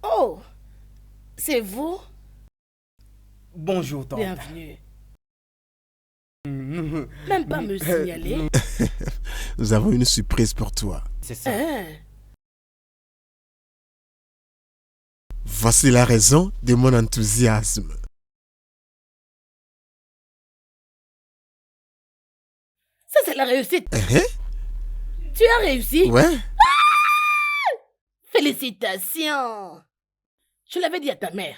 Oh, c'est vous? Bonjour, tante. Bienvenue. Même pas me signaler. Nous avons une surprise pour toi. C'est ça. Hein? Voici la raison de mon enthousiasme. Ça, c'est la réussite. Hein? Tu as réussi? Ouais? Félicitations! Je l'avais dit à ta mère.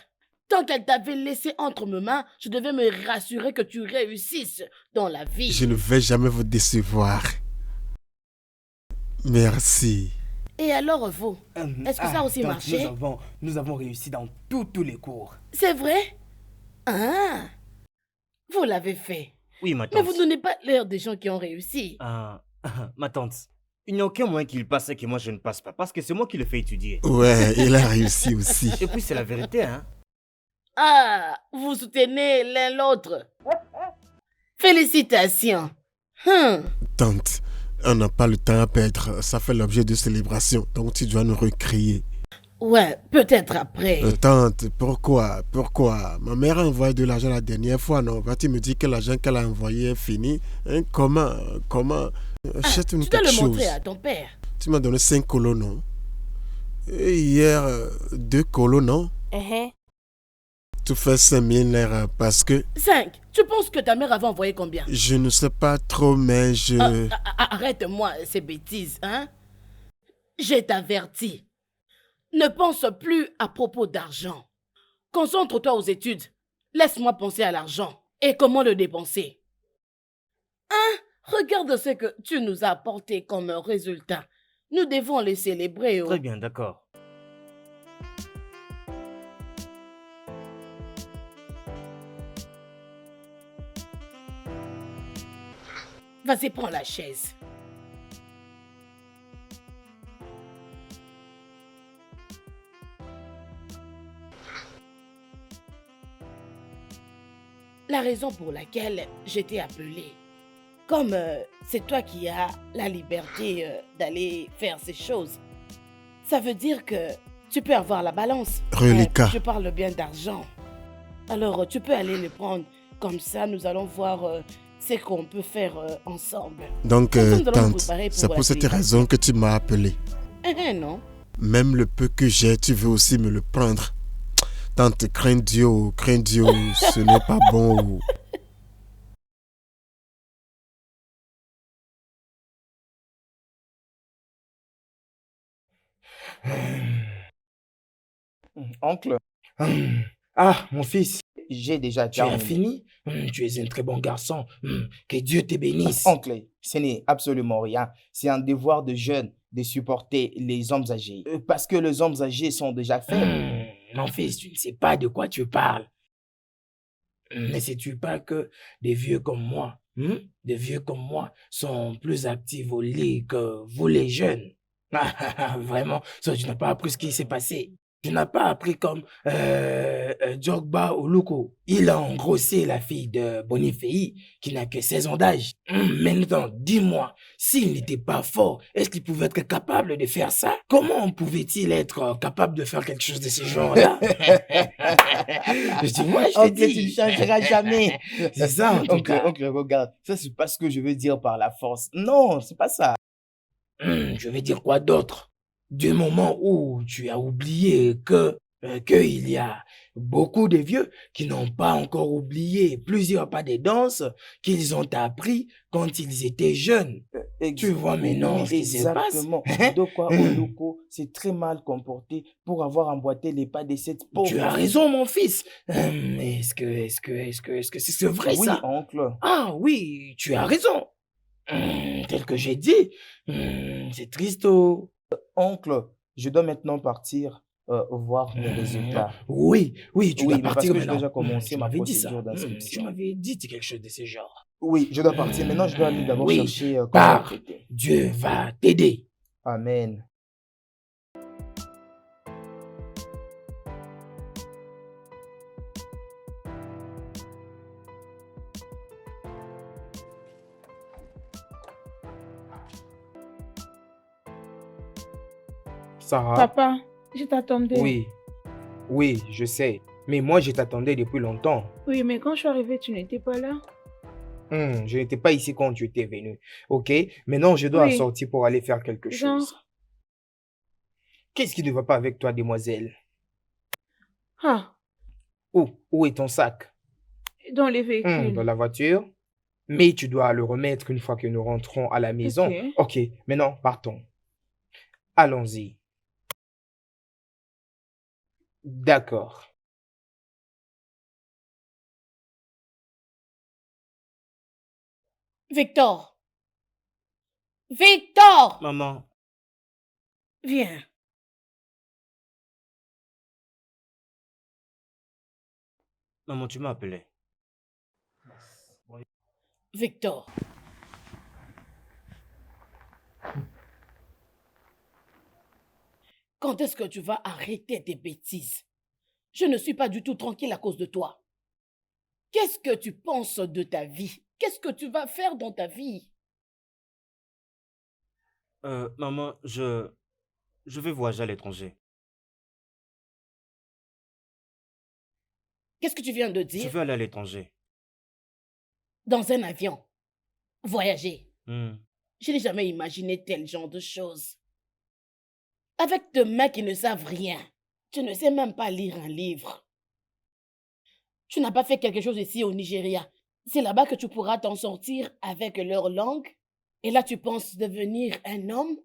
Tant qu'elle t'avait laissé entre mes mains, je devais me rassurer que tu réussisses dans la vie. Je ne vais jamais vous décevoir. Merci. Et alors, vous, est-ce que ça a aussi tante, marché? nous avons réussi dans tous les cours. C'est vrai? Ah! Vous l'avez fait. Oui, ma Mais tante. vous ne donnez pas l'air des gens qui ont réussi. Ma tante, il n'y a aucun moyen qu'il passe et que moi je ne passe pas, parce que c'est moi qui le fais étudier. Ouais, il a réussi aussi. Et puis c'est la vérité, hein. Ah! Vous soutenez l'un l'autre. Félicitations. Tante, on n'a pas le temps à perdre. Ça fait l'objet de célébration, donc tu dois nous recréer. Ouais, peut-être après. Tante, pourquoi? Ma mère a envoyé de l'argent la dernière fois, non? Vas-tu me dire que l'argent qu'elle a envoyé est fini? Hein, comment? Achète-nous Tu dois quelque le chose. montrer à ton père. Tu m'as donné 5 colos, non? Et hier, 2 colos, non? Tu fais 5000 l'air parce que 5. Tu penses que ta mère avait envoyé combien? je ne sais pas trop, mais je... Arrête-moi ces bêtises, hein? J'ai t'averti. Ne pense plus à propos d'argent. Concentre-toi aux études. Laisse-moi penser à l'argent et comment le dépenser. Hein? Regarde ce que tu nous as apporté comme résultat. Nous devons les célébrer. Très bien, d'accord. Vas-y, prends la chaise. La raison pour laquelle je t'ai appelé, comme c'est toi qui as la liberté d'aller faire ces choses, ça veut dire que tu peux avoir la balance. Reliquat. Je parle bien d'argent. Alors, tu peux aller le prendre. Comme ça, nous allons voir ce qu'on peut faire ensemble. Donc, Comme ça, nous allons nous tante, préparer c'est pour cette célébration. raison que tu m'as appelé. Non. Même le peu que j'ai, tu veux aussi me le prendre. Tante, crains Dieu, ce n'est pas bon. Oncle, Mon fils, j'ai déjà tu as terminé. fini? Tu es un très bon garçon. Que Dieu te bénisse. Oncle, ce n'est absolument rien. C'est un devoir de jeune de supporter les hommes âgés. Parce que les hommes âgés sont déjà faibles. Mon fils, tu ne sais pas de quoi tu parles. Ne sais-tu pas que des vieux comme moi, sont plus actifs au lit que vous les jeunes? Vraiment, ça, tu n'as pas appris ce qui s'est passé. Tu n'as pas appris comme Jogba Oluko. Il a engrossé la fille de Bonifei qui n'a que 16 ans d'âge. Maintenant, dis-moi, s'il n'était pas fort, est-ce qu'il pouvait être capable de faire ça? Comment pouvait-il être capable de faire quelque chose de ce genre-là? Je dis, ouais, je te Oncle, tu ne dis. changeras jamais. C'est ça, en tout Oncle, cas. oncle, regarde, ça c'est pas ce que je veux dire par la force. Non, c'est pas ça. Je vais dire quoi d'autre? Du moment où tu as oublié qu'il y a beaucoup de vieux qui n'ont pas encore oublié plusieurs pas de danse qu'ils ont appris quand ils étaient jeunes. Tu vois maintenant ce qui se passe? Exactement. Dokwa Oloko s'est très mal comporté pour avoir emboîté les pas de cette pauvre. Tu as raison, mon fils. Est-ce que c'est vrai, Oui, ça? oncle. Ah oui, tu as raison. Tel que j'ai dit, c'est triste. Oh. Oncle, je dois maintenant partir voir mes résultats. Oui, tu Oui, dois mais parce partir que j'ai maintenant. déjà commencé Tu ma m'avais dit ça. procédure Tu d'inscription. m'avais dit quelque chose de ce genre. Oui, je dois partir. Maintenant, je dois aller d'abord Oui, chercher comment pars. traiter. Dieu va t'aider. Amen. Sarah, Papa, je t'attendais. oui, oui, je sais. Mais moi, je t'attendais depuis longtemps. Oui, mais quand je suis arrivée, tu n'étais pas là. Je n'étais pas ici quand tu étais venu. Ok, maintenant je dois Oui, sortir pour aller faire quelque chose. genre. Qu'est-ce qui ne va pas avec toi, demoiselle? Ah, Où est ton sac? dans les véhicules. Dans la voiture. Mais tu dois le remettre une fois que nous rentrons à la maison. Ok. Ok, maintenant partons. Allons-y. D'accord. Victor! Victor! Maman, Viens. maman, tu m'as appelé. Victor. Quand est-ce que tu vas arrêter tes bêtises? Je ne suis pas du tout tranquille à cause de toi. Qu'est-ce que tu penses de ta vie? Qu'est-ce que tu vas faire dans ta vie? Maman, je vais voyager à l'étranger. Qu'est-ce que tu viens de Je dire? veux aller à l'étranger. Dans un avion. Voyager. Hmm. Je n'ai jamais imaginé tel genre de choses. Avec deux mains qui ne savent rien. Tu ne sais même pas lire un livre. Tu n'as pas fait quelque chose ici au Nigeria. C'est là-bas que tu pourras t'en sortir avec leur langue. Et là, tu penses devenir un homme?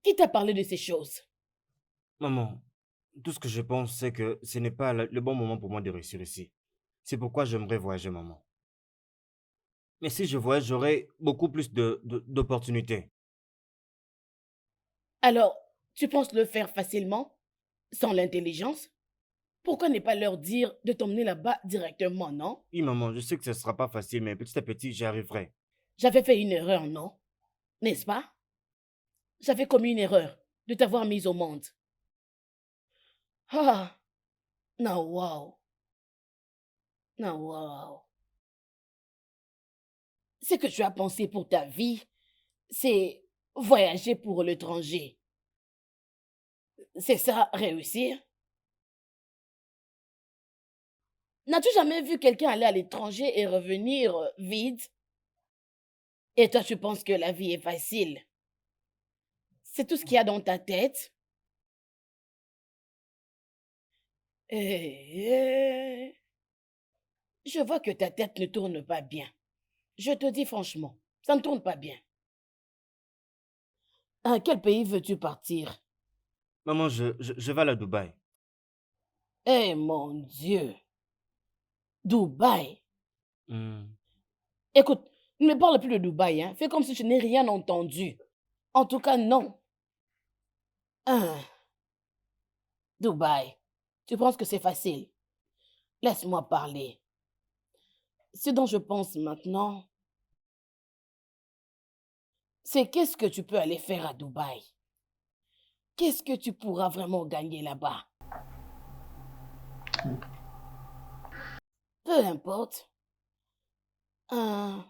Qui t'a parlé de ces choses? Maman, tout ce que je pense, c'est que ce n'est pas le bon moment pour moi de réussir ici. C'est pourquoi j'aimerais voyager, maman. Mais si je voyage, j'aurai beaucoup plus d'opportunités. Alors, tu penses le faire facilement? Sans l'intelligence? Pourquoi ne pas leur dire de t'emmener là-bas directement, non? Oui, maman, je sais que ce ne sera pas facile, mais petit à petit, j'y arriverai. J'avais fait une erreur, non? N'est-ce pas? J'avais commis une erreur de t'avoir mise au monde. Ah, non, wow. Non, wow. Ce que tu as pensé pour ta vie, c'est voyager pour l'étranger. C'est ça, réussir? N'as-tu jamais vu quelqu'un aller à l'étranger et revenir vide? Et toi, tu penses que la vie est facile? C'est tout ce qu'il y a dans ta tête? Eh, je vois que ta tête ne tourne pas bien. Je te dis franchement, ça ne tourne pas bien. À quel pays veux-tu partir? Maman, je vais aller à Dubaï. Eh mon Dieu, Dubaï. Hmm. Écoute, ne me parle plus de Dubaï, hein. Fais comme si je n'ai rien entendu. En tout cas, non. Hein, Dubaï, tu penses que c'est facile? Laisse-moi parler. Ce dont je pense maintenant, c'est qu'est-ce que tu peux aller faire à Dubaï? Qu'est-ce que tu pourras vraiment gagner là-bas? Peu importe. Hein,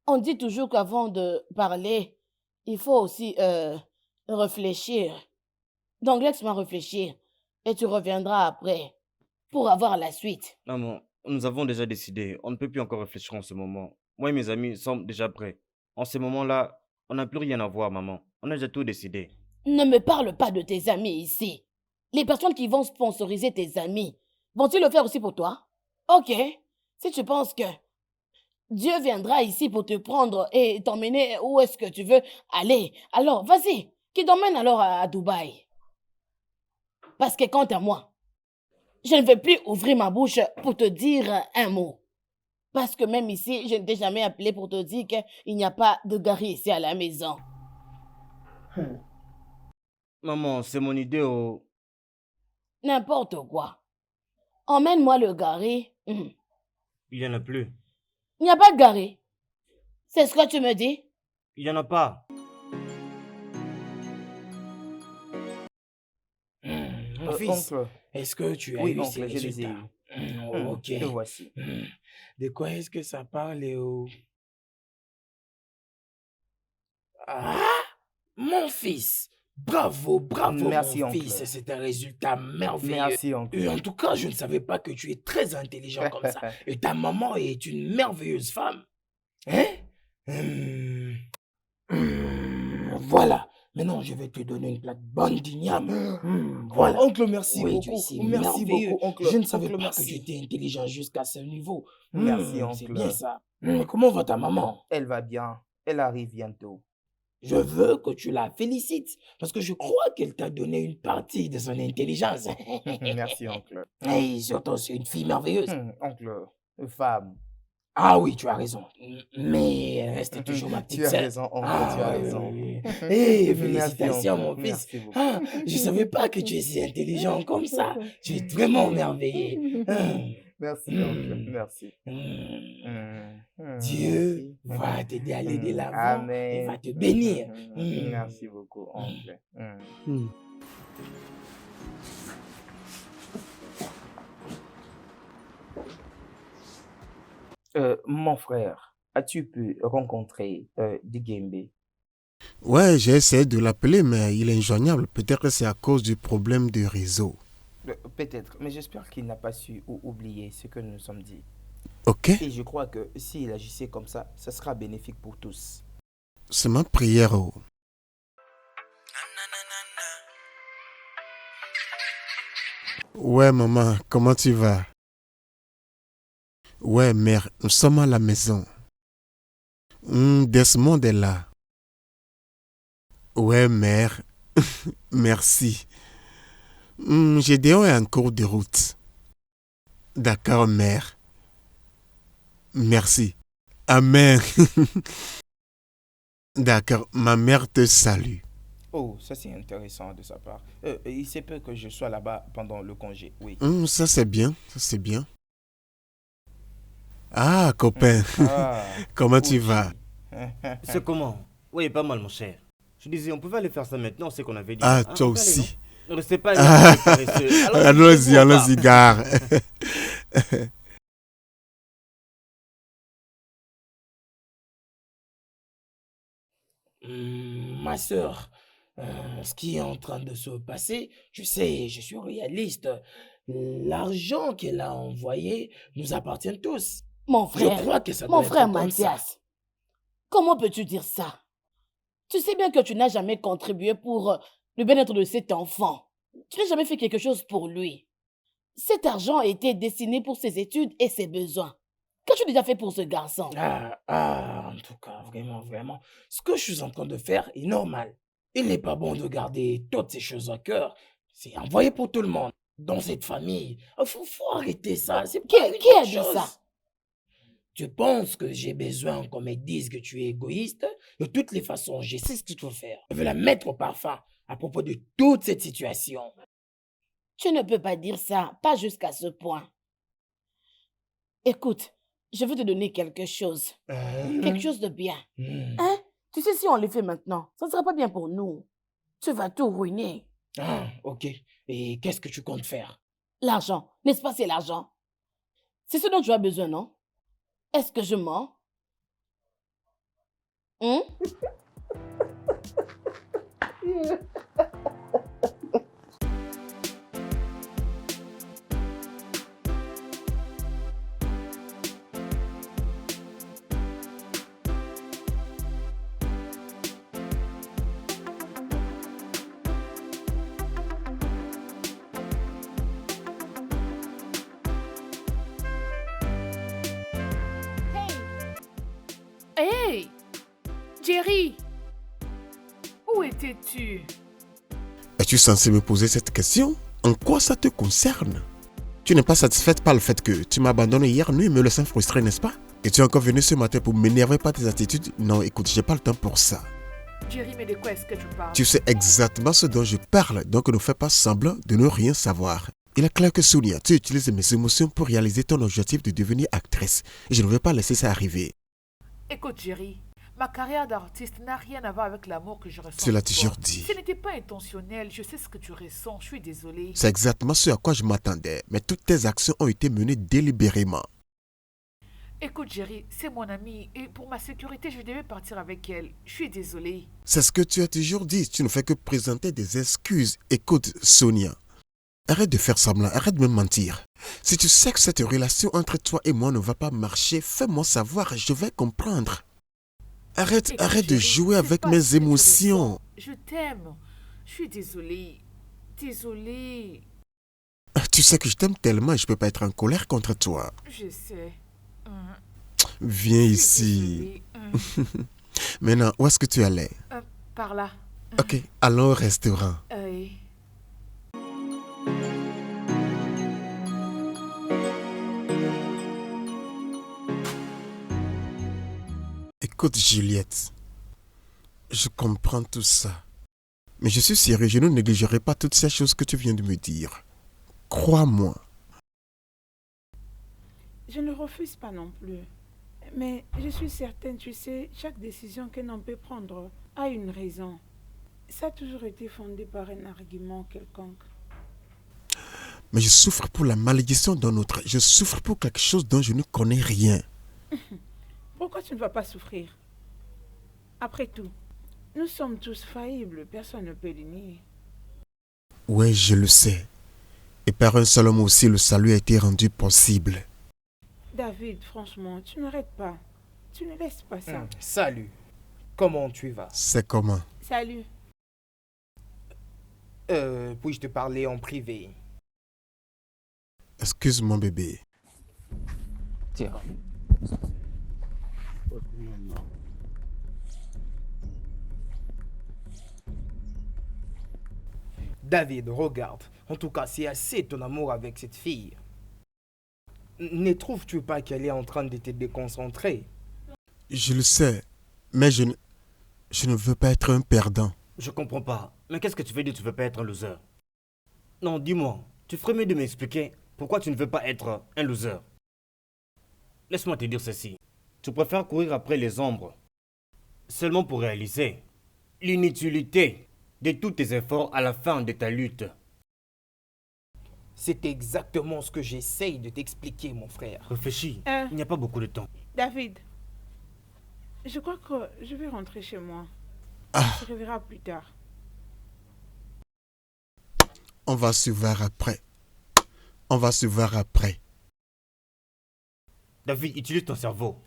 on dit toujours qu'avant de parler, il faut aussi réfléchir. Donc laisse-moi réfléchir et tu reviendras après pour avoir la suite. Maman, nous avons déjà décidé. On ne peut plus encore réfléchir en ce moment. Moi et mes amis sommes déjà prêts. En ce moment-là, on n'a plus rien à voir, maman. On a déjà tout décidé. Ne me parle pas de tes amis ici. Les personnes qui vont sponsoriser tes amis, vont-ils le faire aussi pour toi? Ok, si tu penses que Dieu viendra ici pour te prendre et t'emmener où est-ce que tu veux aller, alors vas-y, qu'il t'emmène alors à Dubaï. Parce que quant à moi, je ne vais plus ouvrir ma bouche pour te dire un mot. Parce que même ici, je ne t'ai jamais appelé pour te dire qu'il n'y a pas de gari ici à la maison. Maman, c'est mon idée. Oh. N'importe quoi. Emmène-moi le gari. Il n'y en a plus. Il n'y a pas de gari. C'est ce que tu me dis? Il n'y en a pas. Mon fils, Oncle, est-ce que tu as oui, eu ces oncle, je les ai résultats? eus. Ok. Le voici. De quoi est-ce que ça parle, Léo? Ah, mon fils, Bravo, bravo, Merci, mon oncle. fils. C'est un résultat merveilleux. Merci, oncle. Et en tout cas, je ne savais pas que tu es très intelligent comme ça. Et ta maman est une merveilleuse femme. Hein? Voilà. Maintenant, je vais te donner une plate bonne d'igname. Voilà. Oncle, merci Oui, beaucoup. tu es Merci merveilleux. beaucoup, oncle. Je ne savais Oncle, pas merci. que tu étais intelligent jusqu'à ce niveau. Merci, C'est oncle. bien ça. Comment va ta maman? Elle va bien. Elle arrive bientôt. Je veux que tu la félicites parce que je crois qu'elle t'a donné une partie de son intelligence. Merci, oncle. Et surtout, c'est une fille merveilleuse. Oncle, femme. Ah oui, tu as raison. Mais elle reste toujours ma petite Tu as sœur. raison, oncle, Ah, tu as oui, raison. oui, oui. Hey, Merci, félicitations, oncle. mon fils. Merci beaucoup. Ah, je ne savais pas que tu es si intelligent comme ça. Tu es vraiment merveilleux. Merci, oncle. Merci. Dieu Merci. va t'aider à aller de l'avant Amen. et va te bénir. Merci beaucoup, oncle. Mon frère, as-tu pu rencontrer Digembe? Ouais, j'ai essayé de l'appeler, mais il est injoignable. Peut-être que c'est à cause du problème de réseau. Peut-être, mais j'espère qu'il n'a pas su ou oublié ce que nous nous sommes dit. Ok? Et je crois que s'il agissait comme ça sera bénéfique pour tous. C'est ma prière. Oh. Ouais, maman, comment tu vas? Ouais, mère, nous sommes à la maison. Desmond est là. Ouais, mère. Merci. Gédéon est en cours de route. D'accord, mère. Merci. Amen. D'accord, ma mère te salue. Oh, ça c'est intéressant de sa part. Il se peut que je sois là-bas pendant le congé, oui. Ça c'est bien, ça c'est bien. Ah, copain, Ah, comment tu oui. vas? C'est comment? Oui, pas mal, mon cher. Je disais, on pouvait aller faire ça maintenant, c'est qu'on avait dit. Ah, Hein, toi on peut aller, aussi. non? Ne restez pas Ah. là, paresseux. Allons-y, allons-y, gare. Ma sœur, ce qui est en train de se passer, je sais, je suis réaliste. L'argent qu'elle a envoyé nous appartient tous. Mon Je frère, crois que ça mon doit frère être comme ça. Mathias, comment peux-tu dire ça? Tu sais bien que tu n'as jamais contribué pour le bien-être de cet enfant. Tu n'as jamais fait quelque chose pour lui. Cet argent a été destiné pour ses études et ses besoins. Qu'as-tu déjà fait pour ce garçon? En tout cas, vraiment, vraiment. Ce que je suis en train de faire est normal. Il n'est pas bon de garder toutes ces choses à cœur. C'est envoyé pour tout le monde. Dans cette famille, faut arrêter ça. C'est Qui, pas une qui a bonne dit chose. ça? Tu penses que j'ai besoin qu'on me dise que tu es égoïste? De toutes les façons, je sais ce qu'il faut faire. Je vais la mettre au parfum à propos de toute cette situation. Tu ne peux pas dire ça, pas jusqu'à ce point. Écoute, je veux te donner quelque chose. Quelque chose de bien. Hein? Tu sais, si on le fait maintenant, ça ne sera pas bien pour nous. Tu vas tout ruiner. Ah, ok. Et qu'est-ce que tu comptes faire? L'argent, n'est-ce pas, c'est l'argent? C'est ce dont tu as besoin, non? Est-ce que je mens? Hein? Hey, Jerry, où étais-tu? Es-tu censé me poser cette question? En quoi ça te concerne? Tu n'es pas satisfaite par le fait que tu m'as abandonné hier nuit, me laissant frustré, n'est-ce pas? Et tu es encore venu ce matin pour m'énerver par tes attitudes? Non, écoute, j'ai pas le temps pour ça. Jerry, mais de quoi est-ce que tu parles? Tu sais exactement ce dont je parle, donc ne fais pas semblant de ne rien savoir. Il est clair que Sonia, tu utilises mes émotions pour réaliser ton objectif de devenir actrice. Et je ne vais pas laisser ça arriver. Écoute, Jerry, ma carrière d'artiste n'a rien à voir avec l'amour que je ressens. Tu l'as pour toujours toi. dit. Ce n'était pas intentionnel, je sais ce que tu ressens, je suis désolée. C'est exactement ce à quoi je m'attendais, mais toutes tes actions ont été menées délibérément. Écoute, Jerry, c'est mon amie et pour ma sécurité, je devais partir avec elle. Je suis désolée. C'est ce que tu as toujours dit. Tu ne fais que présenter des excuses. Écoute, Sonia, arrête de faire semblant, arrête de me mentir. Si tu sais que cette relation entre toi et moi ne va pas marcher, fais-moi savoir, je vais comprendre. Arrête, Écoute, arrête de Jerry, jouer c'est avec pas mes ce que je émotions. ressens. Je t'aime. Je suis désolée. Désolée. Tu sais que je t'aime tellement et je peux pas être en colère contre toi. Je sais. Viens Je suis ici. désolée. Maintenant, où est-ce que tu allais? Par là. Ok, allons au restaurant. Oui. Écoute, Juliette, je comprends tout ça. Mais je suis sérieux, je ne négligerai pas toutes ces choses que tu viens de me dire. Crois-moi. Je ne refuse pas non plus. Mais je suis certaine, tu sais, chaque décision qu'un homme peut prendre a une raison. Ça a toujours été fondé par un argument quelconque. Mais je souffre pour la malédiction d'un autre. Je souffre pour quelque chose dont je ne connais rien. Pourquoi tu ne vas pas souffrir? Après tout, nous sommes tous faillibles, personne ne peut le nier. Ouais, je le sais. Et par un seul homme aussi, le salut a été rendu possible. David, franchement, tu n'arrêtes pas. Tu ne laisses pas ça. Salut. Comment tu vas? C'est comment? Salut. Puis-je te parler en privé? Excuse mon bébé. Tiens. David, regarde. En tout cas, c'est assez ton amour avec cette fille. Ne trouves-tu pas qu'elle est en train de te déconcentrer? Je le sais, mais je ne veux pas être un perdant. Je comprends pas. Mais qu'est-ce que tu veux dire tu veux pas être un loser? Non, dis-moi. Tu ferais mieux de m'expliquer pourquoi tu ne veux pas être un loser. Laisse-moi te dire ceci. Tu préfères courir après les ombres seulement pour réaliser l'inutilité de tous tes efforts à la fin de ta lutte. C'est exactement ce que j'essaye de t'expliquer, mon frère. Réfléchis. Hein? Il n'y a pas beaucoup de temps. David, je crois que je vais rentrer chez moi. Ah. On se reverra plus tard. On va se voir après. On va se voir après. David, utilise ton cerveau.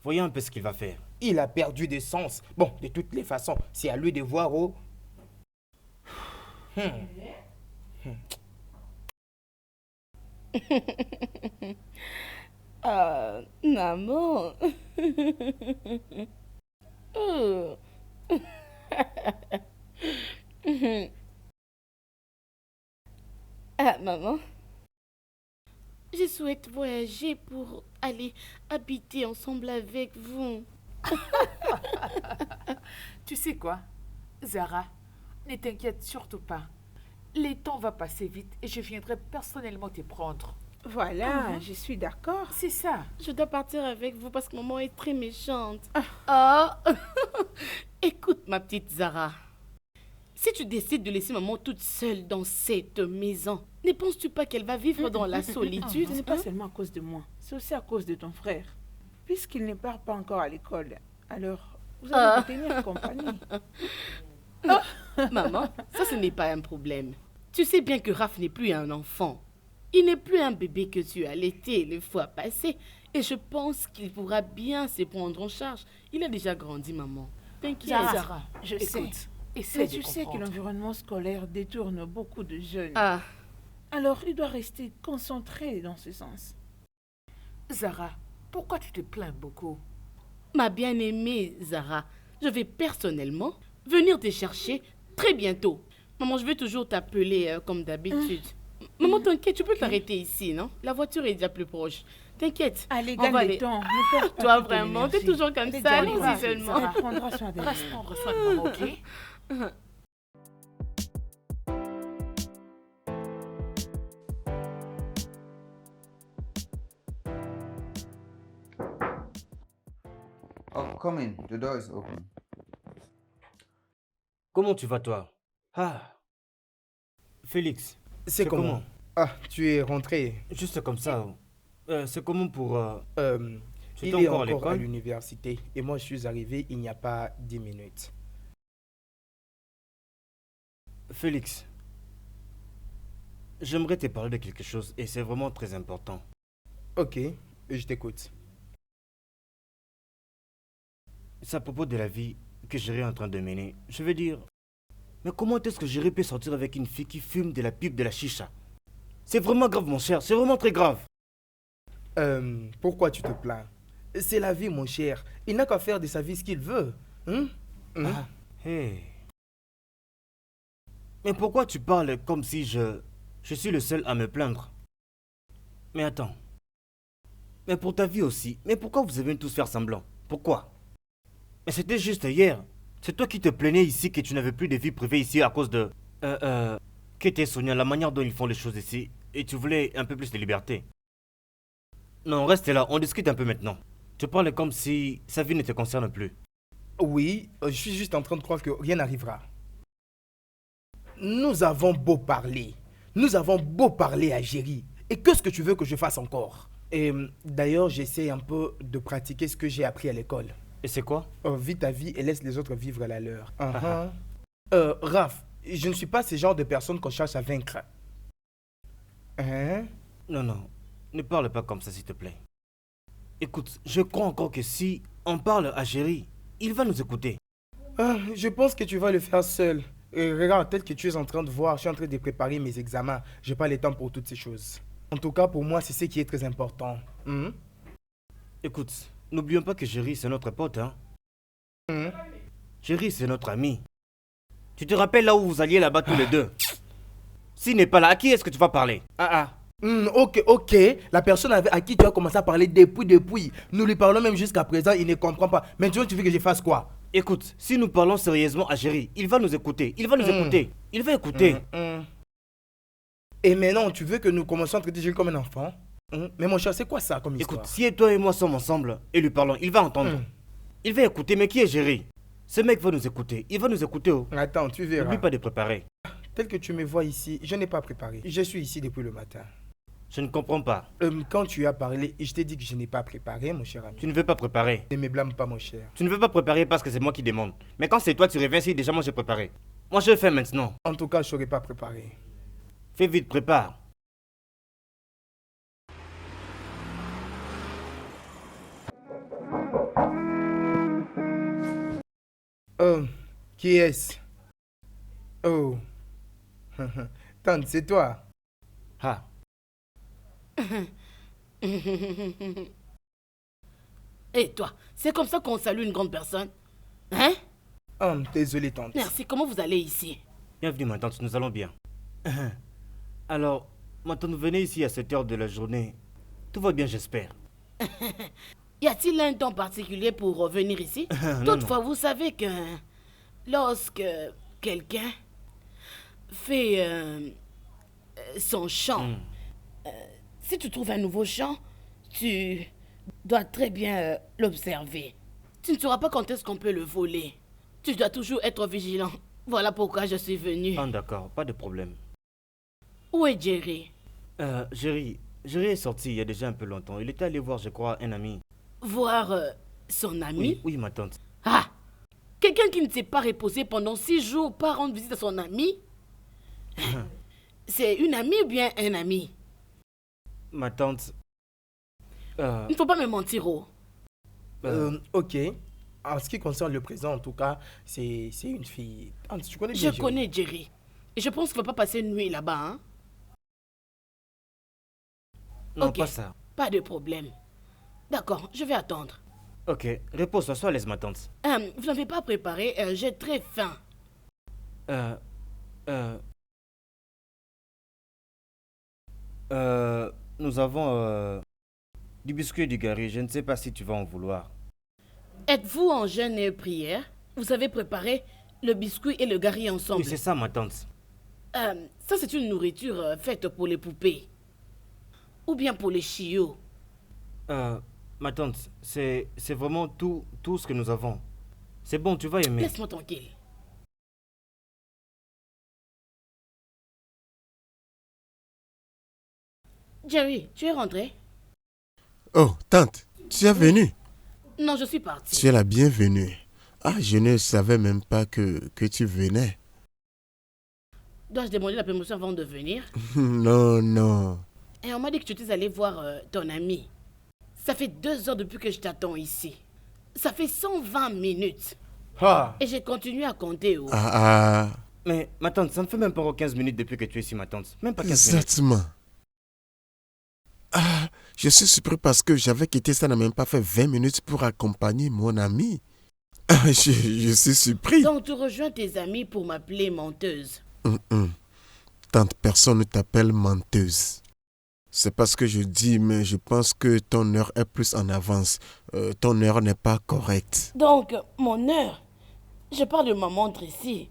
Voyons un peu ce qu'il va faire. Il a perdu de sens. Bon, de toutes les façons, c'est à lui de voir où... Ah, maman. Oh. Ah, maman. Je souhaite voyager pour aller habiter ensemble avec vous. Tu sais quoi, Zara, ne t'inquiète surtout pas. Le temps va passer vite et je viendrai personnellement te prendre. Voilà, je suis d'accord. C'est ça. Je dois partir avec vous parce que maman est très méchante. Ah. Écoute, ma petite Zara. Si tu décides de laisser maman toute seule dans cette maison, ne penses-tu pas qu'elle va vivre dans la solitude? Ce n'est pas seulement à cause de moi, c'est aussi à cause de ton frère. Puisqu'il ne part pas encore à l'école, alors vous allez vous tenir compagnie. Maman, ça ce n'est pas un problème. Tu sais bien que Raph n'est plus un enfant. Il n'est plus un bébé que tu as allaité les fois passées. Et je pense qu'il pourra bien se prendre en charge. Il a déjà grandi, maman. T'inquiète. Zara, je écoute, sais. essaie Mais de tu sais que comprendre. l'environnement scolaire détourne beaucoup de jeunes. Ah, Alors il doit rester concentré dans ce sens. Zara, pourquoi tu te plains beaucoup? ma bien-aimée Zara, je vais personnellement venir te chercher très bientôt. Maman, je vais toujours t'appeler comme d'habitude. Maman, t'inquiète, tu peux t'arrêter ici, non? La voiture est déjà plus proche. T'inquiète. Allez, on va gagne aller. le temps. Ne perds pas Toi, toute ton vraiment, t'es énergie. toujours comme Allez, ça. gagne, Allons-y vas-y, seulement. Zara, prendra soin de Reste lui. prendre soin de maman, ok? Oh, come in. The door is open. Comment tu vas, toi? Ah. Félix. C'est comment? Ah, tu es rentré. Juste comme ça. C'est comment pour... Il J'étais est encore à encore à l'école. l'université et moi je suis arrivé il n'y a pas 10 minutes. Félix, j'aimerais te parler de quelque chose et c'est vraiment très important. Ok, je t'écoute. C'est à propos de la vie que Jerry est en train de mener. Je veux dire, mais comment est-ce que Jerry peut sortir avec une fille qui fume de la pipe de la chicha? C'est vraiment grave, mon cher, c'est vraiment très grave. Pourquoi tu te plains? C'est la vie, mon cher. Il n'a qu'à faire de sa vie ce qu'il veut. Ah, hey. Mais pourquoi tu parles comme si je suis le seul à me plaindre? Mais attends. Mais pour ta vie aussi. Mais pourquoi vous avez tous faire semblant? Pourquoi? Mais c'était juste hier. C'est toi qui te plaignais ici que tu n'avais plus de vie privée ici à cause de... Qu'était Sonia, la manière dont ils font les choses ici. Et tu voulais un peu plus de liberté. Non, reste là, on discute un peu maintenant. Tu parles comme si sa vie ne te concerne plus. Oui, je suis juste en train de croire que rien n'arrivera. Nous avons beau parler. Nous avons beau parler à Jerry. Et qu'est-ce que tu veux que je fasse encore? Et d'ailleurs, j'essaie un peu de pratiquer ce que j'ai appris à l'école. Et c'est quoi? Vis ta vie et laisse les autres vivre la leur. Raph, je ne suis pas ce genre de personne qu'on cherche à vaincre. Hein? Non, non, ne parle pas comme ça s'il te plaît. Écoute, je crois encore que si on parle à Jerry, il va nous écouter. Je pense que tu vas le faire seul. Regarde, tel que tu es en train de voir, je suis en train de préparer mes examens. Je n'ai pas le temps pour toutes ces choses. En tout cas, pour moi, c'est ce qui est très important. Écoute, n'oublions pas que Jerry, c'est notre pote, hein. Jerry, c'est notre ami. Tu te rappelles là où vous alliez là-bas tous les deux? S'il n'est pas là, à qui est-ce que tu vas parler? Ok. La personne à qui tu as commencé à parler depuis. Nous lui parlons même jusqu'à présent, il ne comprend pas. Maintenant, tu veux que je fasse quoi? Écoute, si nous parlons sérieusement à Jerry, il va nous écouter. Il va nous écouter. Il va écouter. Et maintenant, tu veux que nous commencions à traiter Jerry comme un enfant? Mais mon cher, c'est quoi ça comme histoire? Écoute, si toi et moi sommes ensemble et lui parlons, il va entendre. Il va écouter, mais qui est Jerry? Ce mec va nous écouter. Il va nous écouter. Oh. Attends, tu verras. N'oublie pas de préparer. Tel que tu me vois ici, je n'ai pas préparé. Je suis ici depuis le matin. Je ne comprends pas. Quand tu as parlé, je t'ai dit que je n'ai pas préparé, mon cher ami. Tu ne veux pas préparer. Ne me blâme pas, mon cher. Tu ne veux pas préparer parce que c'est moi qui demande. Mais quand c'est toi, tu reviens si déjà moi j'ai préparé. Moi je le fais maintenant. En tout cas, je ne saurais pas préparer. Fais vite, prépare. Qui est-ce? Oh. Tante, c'est toi. Ah. Et toi, c'est comme ça qu'on salue une grande personne? Hein? Désolé, tante. Merci, comment vous allez ici? Bienvenue ma tante, nous allons bien. Alors, ma tante, venez ici à cette heure de la journée. Tout va bien, j'espère. Y a-t-il un temps particulier pour revenir ici? Toutefois, vous savez que lorsque quelqu'un fait son chant, si tu trouves un nouveau chant, tu dois très bien l'observer. Tu ne sauras pas quand est-ce qu'on peut le voler. Tu dois toujours être vigilant. Voilà pourquoi je suis venu. Ah, d'accord, pas de problème. Où est Jerry? Jerry est sorti il y a déjà un peu longtemps. Il était allé voir, je crois, un ami. Voir son ami? Oui, ma tante. Ah! Quelqu'un qui ne s'est pas reposé pendant 6 jours pas rendre visite à son ami? C'est une amie ou bien un ami? Ma tante... Il ne faut pas me mentir, oh. Ok. En ce qui concerne le présent, en tout cas, c'est une fille. Tante, tu connais bien Je Jerry? connais Jerry. Et je pense qu'il ne va pas passer une nuit là-bas, hein? Non, Ok. pas ça. Pas de problème. D'accord, je vais attendre. Ok, repose-toi, sois à l'aise, ma tante. Vous n'avez pas préparé, j'ai très faim. Nous avons du biscuit et du gari. Je ne sais pas si tu vas en vouloir. Êtes-vous en jeûne et prière? Vous avez préparé le biscuit et le gari ensemble. Oui, c'est ça, ma tante. Ça, c'est une nourriture faite pour les poupées. Ou bien pour les chiots. Ma tante, c'est vraiment tout ce que nous avons. C'est bon, tu vas aimer. Laisse-moi tranquille. Jerry, tu es rentré? Oh, tante, tu es venue. Non, je suis partie. Tu es la bienvenue. Ah, je ne savais même pas que tu venais. Dois-je demander la permission avant de venir? Non, non. Et on m'a dit que tu étais allé voir ton ami. Ça fait 2 heures depuis que je t'attends ici. Ça fait 120 minutes. Ah, Et j'ai continué à compter. Oh. Ah, Mais ma tante, ça ne fait même pas 15 minutes depuis que tu es ici, ma tante. Même pas 15 minutes. exactement. Ah, je suis surpris parce que j'avais quitté ça n'a même pas fait 20 minutes pour accompagner mon ami. Ah, je suis surpris. Donc tu rejoins tes amis pour m'appeler menteuse. Tante, personne ne t'appelle menteuse. C'est pas ce que je dis, mais je pense que ton heure est plus en avance. Ton heure n'est pas correcte. Donc mon heure, je parle de ma montre ici,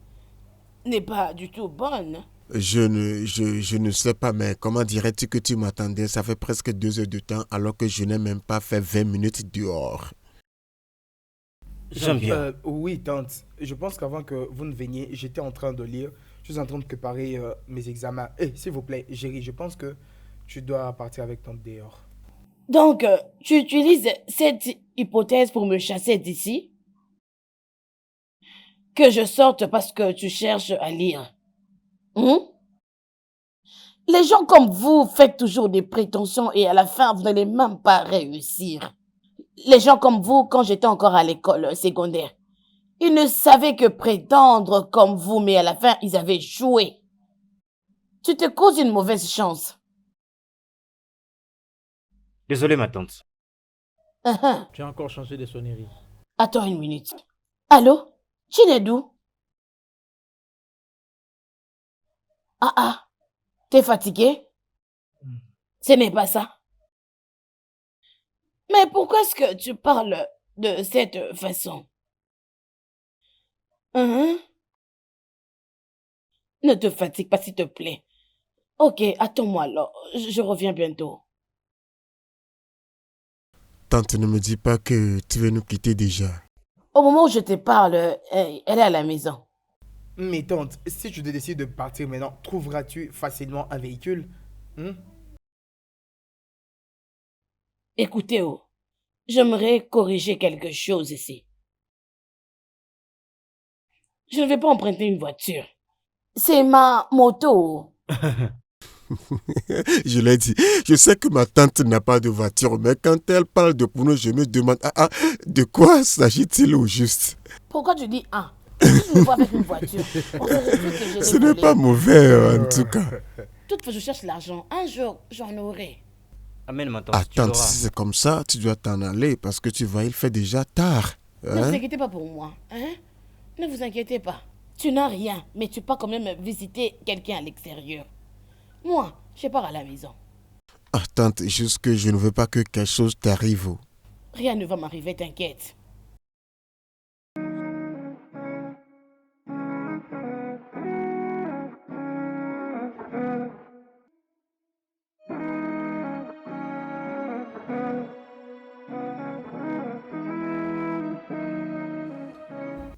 n'est pas du tout bonne. Je ne sais pas, mais comment dirais-tu que tu m'attendais? Ça fait presque 2 heures de temps alors que je n'ai même pas fait 20 minutes dehors. J'aime bien. oui, tante. Je pense qu'avant que vous ne veniez, j'étais en train de lire. Je suis en train de préparer mes examens. S'il vous plaît, Géry, je pense que tu dois partir avec tante dehors. Donc tu utilises cette hypothèse pour me chasser d'ici? Que je sorte parce que tu cherches à lire? Les gens comme vous faites toujours des prétentions et à la fin, vous n'allez même pas réussir. Les gens comme vous, quand j'étais encore à l'école secondaire, ils ne savaient que prétendre comme vous, mais à la fin, ils avaient échoué. Tu te causes une mauvaise chance. Désolé, ma tante. Tu as encore changé de sonnerie. Attends une minute. Allô? Chinedu? Ah, t'es fatigué? Ce n'est pas ça. Mais pourquoi est-ce que tu parles de cette façon? Ne te fatigue pas, s'il te plaît. Ok, attends-moi alors. Je reviens bientôt. Tante, ne me dis pas que tu veux nous quitter déjà. Au moment où je te parle, elle est à la maison. Mais tante, si tu décides de partir maintenant, trouveras-tu facilement un véhicule? Écoutez, j'aimerais corriger quelque chose ici. Je ne vais pas emprunter une voiture. C'est ma moto. Je l'ai dit, je sais que ma tante n'a pas de voiture, mais quand elle parle de pneu, je me demande, de quoi s'agit-il au juste? Pourquoi tu dis je me vois avec une voiture. Ce n'est pas mauvais en tout cas. Toutefois, je cherche l'argent. Un jour, j'en aurai. Amène ma tante. Attends, si c'est comme ça, tu dois t'en aller parce que tu vois, il fait déjà tard. Ne vous inquiétez pas pour moi. Ne vous inquiétez pas. Tu n'as rien, mais tu pars quand même visiter quelqu'un à l'extérieur. Moi, je pars à la maison. Attends, juste que je ne veux pas que quelque chose t'arrive. Rien ne va m'arriver, t'inquiète.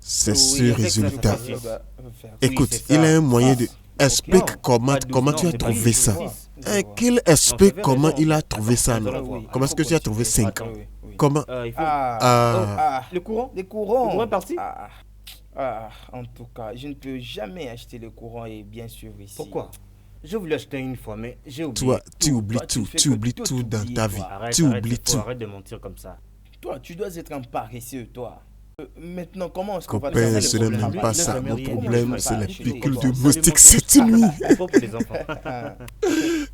C'est ce résultat. Écoute, c'est il ça. a un moyen de... Explique comment tu as trouvé ça. Qu'il explique comment il a trouvé ça. Non? Comment est-ce que tu as trouvé 5? Comment? Il faut... Le courant? Les courants. Le courant est parti? En tout cas, je ne peux jamais acheter le courant et bien sûr ici. Pourquoi? J'ai voulu acheter une fois, mais j'ai oublié. Toi, tu oublies tout. Tu oublies tout dans ta vie. Tu oublies tout. Arrête de mentir comme ça. Toi, tu dois être un paresseux, toi. Maintenant, comment est-ce qu'on va Copain, faire ce le n'est problème? même pas ça. Mon problème, c'est les Je piqûres comprends. de moustiques cette nuit. C'est pas pour les enfants.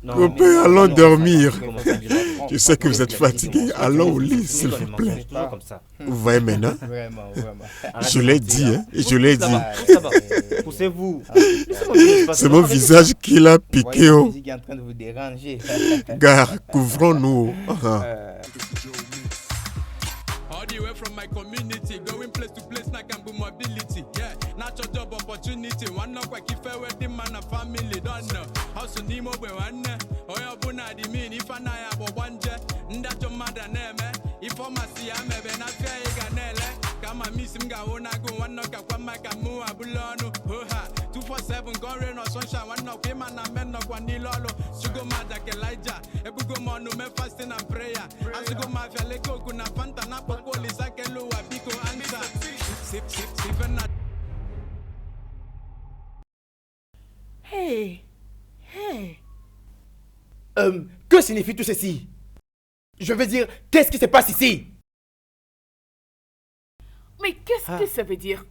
Non, Copain, allons dormir. Je Je sais que vous êtes fatigué. Allons au lit, s'il vous plaît. Comme ça. Vous voyez maintenant? Vraiment. Je l'ai dit, hein. Je l'ai dit. Ça va. Poussez-vous. C'est mon visage qui l'a piqué. La Oh. musique est en train de vous déranger. Gare, couvrons-nous. All the way from my community, going place to place, like I'm mobility. Yeah, natural job opportunity. One knock, I keep fair wedding man and family. Don't know how soon Nemo be one. Oh, you're born at the mean if I have a one jet. That's your mother name. If I'm a see, I'm a not fair. Come on, miss him. Go one knock, I come back and move a bulano. 247 gun rain or sunshine. One knock, him and men knock one nilolo. Sugar mother, Elijah. Ebugo monu, me fasting and prayer. As you go afia leko kuna fanta na poko lisakelo abiko ansa. Sivena. Hey, hey. Que signifie tout ceci? Je veux dire, qu'est-ce qui se passe ici? Mais qu'est-ce que ça veut dire?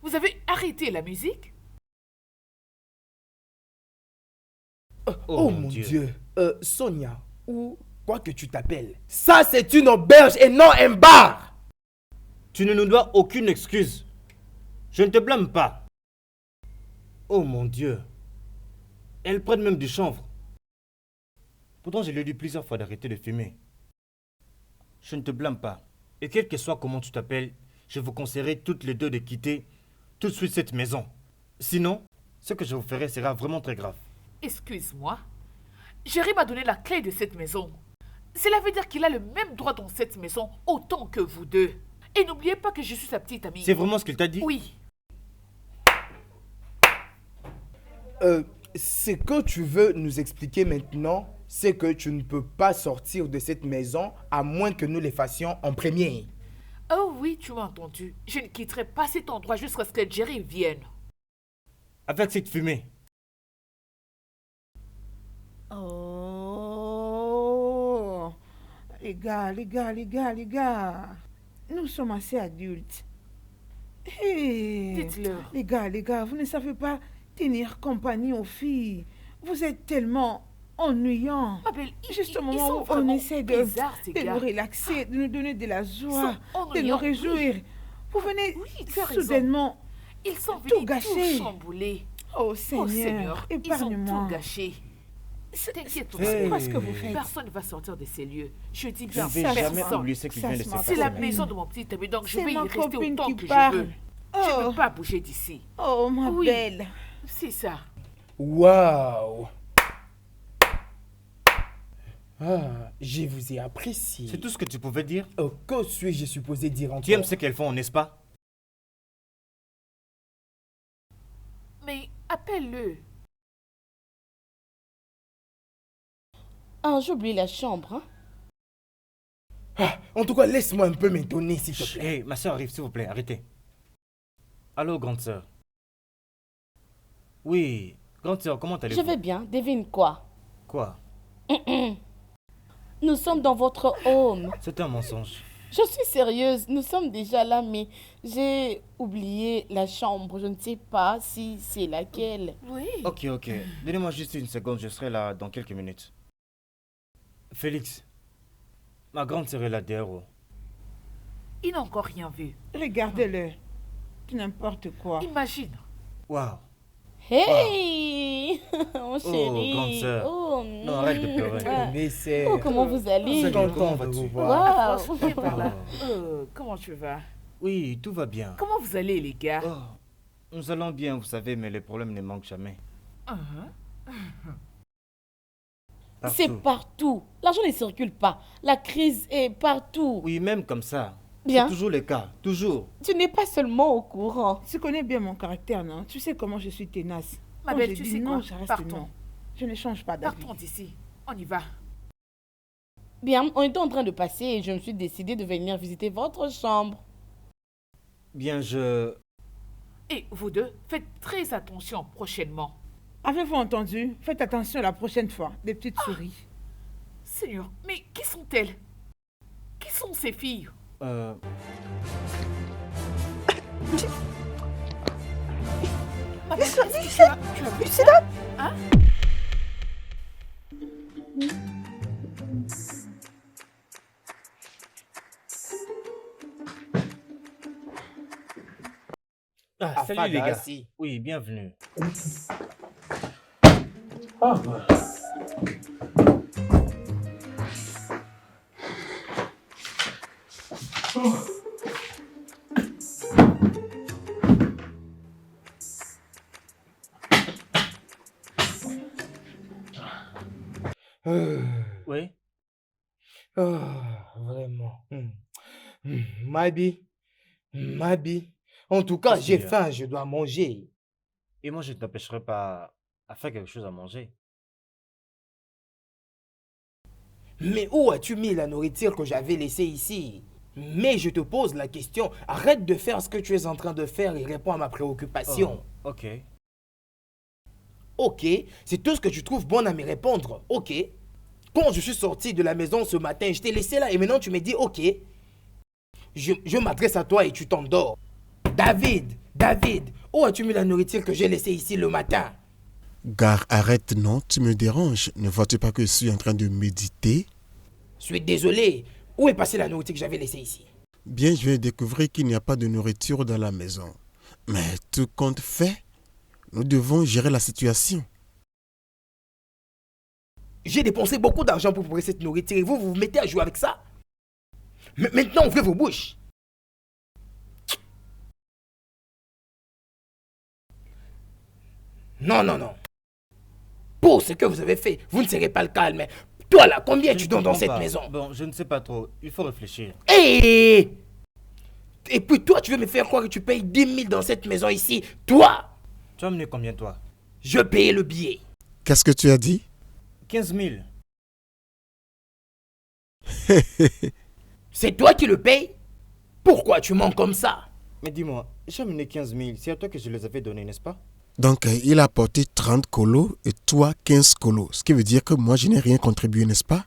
Vous avez arrêté la musique? Oh mon Dieu. Sonia, ou quoi que tu t'appelles, ça c'est une auberge et non un bar. Tu ne nous dois aucune excuse. Je ne te blâme pas. Oh mon Dieu. Elle prête même du chanvre. Pourtant, je lui ai dit plusieurs fois d'arrêter de fumer. Je ne te blâme pas. Et quel que soit comment tu t'appelles, je vous conseillerais toutes les deux de quitter tout de suite cette maison. Sinon, ce que je vous ferai sera vraiment très grave. Excuse-moi. Jerry m'a donné la clé de cette maison. Cela veut dire qu'il a le même droit dans cette maison autant que vous deux. Et n'oubliez pas que je suis sa petite amie. C'est vraiment ce qu'il t'a dit? Oui. Ce que tu veux nous expliquer maintenant, c'est que tu ne peux pas sortir de cette maison à moins que nous les fassions en premier. Oh oui, tu m'as entendu. Je ne quitterai pas cet endroit jusqu'à ce que Jerry vienne. Avec cette fumée. Oh, les gars. Nous sommes assez adultes. Hey, Dites-leur. Les gars, vous ne savez pas tenir compagnie aux filles. Vous êtes tellement ennuyants. Ma belle, Juste au ils moment sont où on vraiment essaie de bizarres, ces nous gars. relaxer, de nous donner de la joie, sont de nous ennuyants, réjouir. oui. Vous venez Oui, tu as raison. soudainement Ils sont tout venus gâcher. tout chambouler. Oh Oh Seigneur, Seigneur, ils ont épargne-moi. tout gâché. T'inquiète pas. C'est quoi ce que vous faites? Personne ne va sortir de ces lieux. Je dis Je bien ne vais Ça, jamais ça, oublier ce qui ça, vient de ça, se c'est passer. la maison de mon petit ami, donc je C'est vais y ma rester copine autant qui que parle. je veux. Je Oh. ne peux pas bouger d'ici. Oh ma Oui. belle. C'est ça. Waouh! Ah, je vous ai apprécié. C'est tout ce que tu pouvais dire? Que suis-je supposé dire encore? Tu aimes ce qu'elles font, n'est-ce pas? Mais appelle-le. Ah, j'oublie la chambre. Hein? En tout cas, laisse-moi un peu m'étonner, s'il te plaît. Hé, ma soeur arrive, s'il vous plaît, arrêtez. Allô, grande sœur. Oui, grande sœur, comment allez-vous? Je vais bien. Devine quoi? Quoi? Nous sommes dans votre home. C'est un mensonge. Je suis sérieuse. Nous sommes déjà là, mais j'ai oublié la chambre. Je ne sais pas si c'est laquelle. Oui. Ok. Donnez-moi juste une seconde, je serai là dans quelques minutes. Félix, ma grande sœur est là derrière. Il n'a encore rien vu. Regardez-le. N'importe quoi. Imagine. Waouh. Hey, mon chéri. grande sœur. Oh, Non, arrête de pleurer. Mais c'est... Oh, comment vous allez? C'est content Comment de vas-tu? vous voir. Waouh. Viens par là. Comment tu vas? Oui, tout va bien. Comment vous allez, les gars? Oh, nous allons bien, vous savez, mais les problèmes ne manquent jamais. C'est partout. L'argent ne circule pas. La crise est partout. Oui, même comme ça. Bien. C'est toujours le cas, toujours. Tu n'es pas seulement au courant. Tu connais bien mon caractère, non? Tu sais comment je suis tenace. Ma Quand belle, je tu dis sais non, quoi? je reste Partons. non. Je ne change pas d'avis. Partons d'ici. On y va. Bien, on était en train de passer et je me suis décidée de venir visiter votre chambre. Bien, Et vous deux, faites très attention prochainement. Avez-vous entendu? Faites attention la prochaine fois. Des petites souris. Seigneur, mais qui sont-elles? Qui sont ces filles? Ma belle, est-ce que tu as vu ça? Hein? Ah, salut les gars. Fadasi. Oui, bienvenue. Oui. Vraiment. Mabi. En tout cas, Qu'est-ce j'ai qu'il y a? faim, je dois manger. Et moi, je ne t'empêcherai pas à faire quelque chose à manger. Mais où as-tu mis la nourriture que j'avais laissée ici? Mais je te pose la question, arrête de faire ce que tu es en train de faire et réponds à ma préoccupation. Oh, ok. Ok, c'est tout ce que tu trouves bon à me répondre. Ok. Quand je suis sorti de la maison ce matin, je t'ai laissé là et maintenant tu me dis ok. Je m'adresse à toi et tu t'endors. David, où as-tu mis la nourriture que j'ai laissée ici le matin? Gare, arrête, non, tu me déranges. Ne vois-tu pas que je suis en train de méditer? Je suis désolé. Où est passée la nourriture que j'avais laissée ici? Bien, je viens de découvrir qu'il n'y a pas de nourriture dans la maison. Mais tout compte fait, nous devons gérer la situation. J'ai dépensé beaucoup d'argent pour préparer cette nourriture et vous vous mettez à jouer avec ça? Maintenant, ouvrez vos bouches. Non. Pour ce que vous avez fait, vous ne serez pas le calme. Toi là, combien tu donnes dans cette maison? Bon, je ne sais pas trop. Il faut réfléchir. Et puis toi, tu veux me faire croire que tu payes 10 000 dans cette maison ici? Toi! Tu as amené combien, toi? Je payais le billet. Qu'est-ce que tu as dit? 15 000. C'est toi qui le payes? Pourquoi tu mens comme ça? Mais dis-moi, j'ai amené 15 000. C'est à toi que je les avais donnés, n'est-ce pas? Donc, il a apporté 30 colos et toi 15 colos. Ce qui veut dire que moi, je n'ai rien contribué, n'est-ce pas?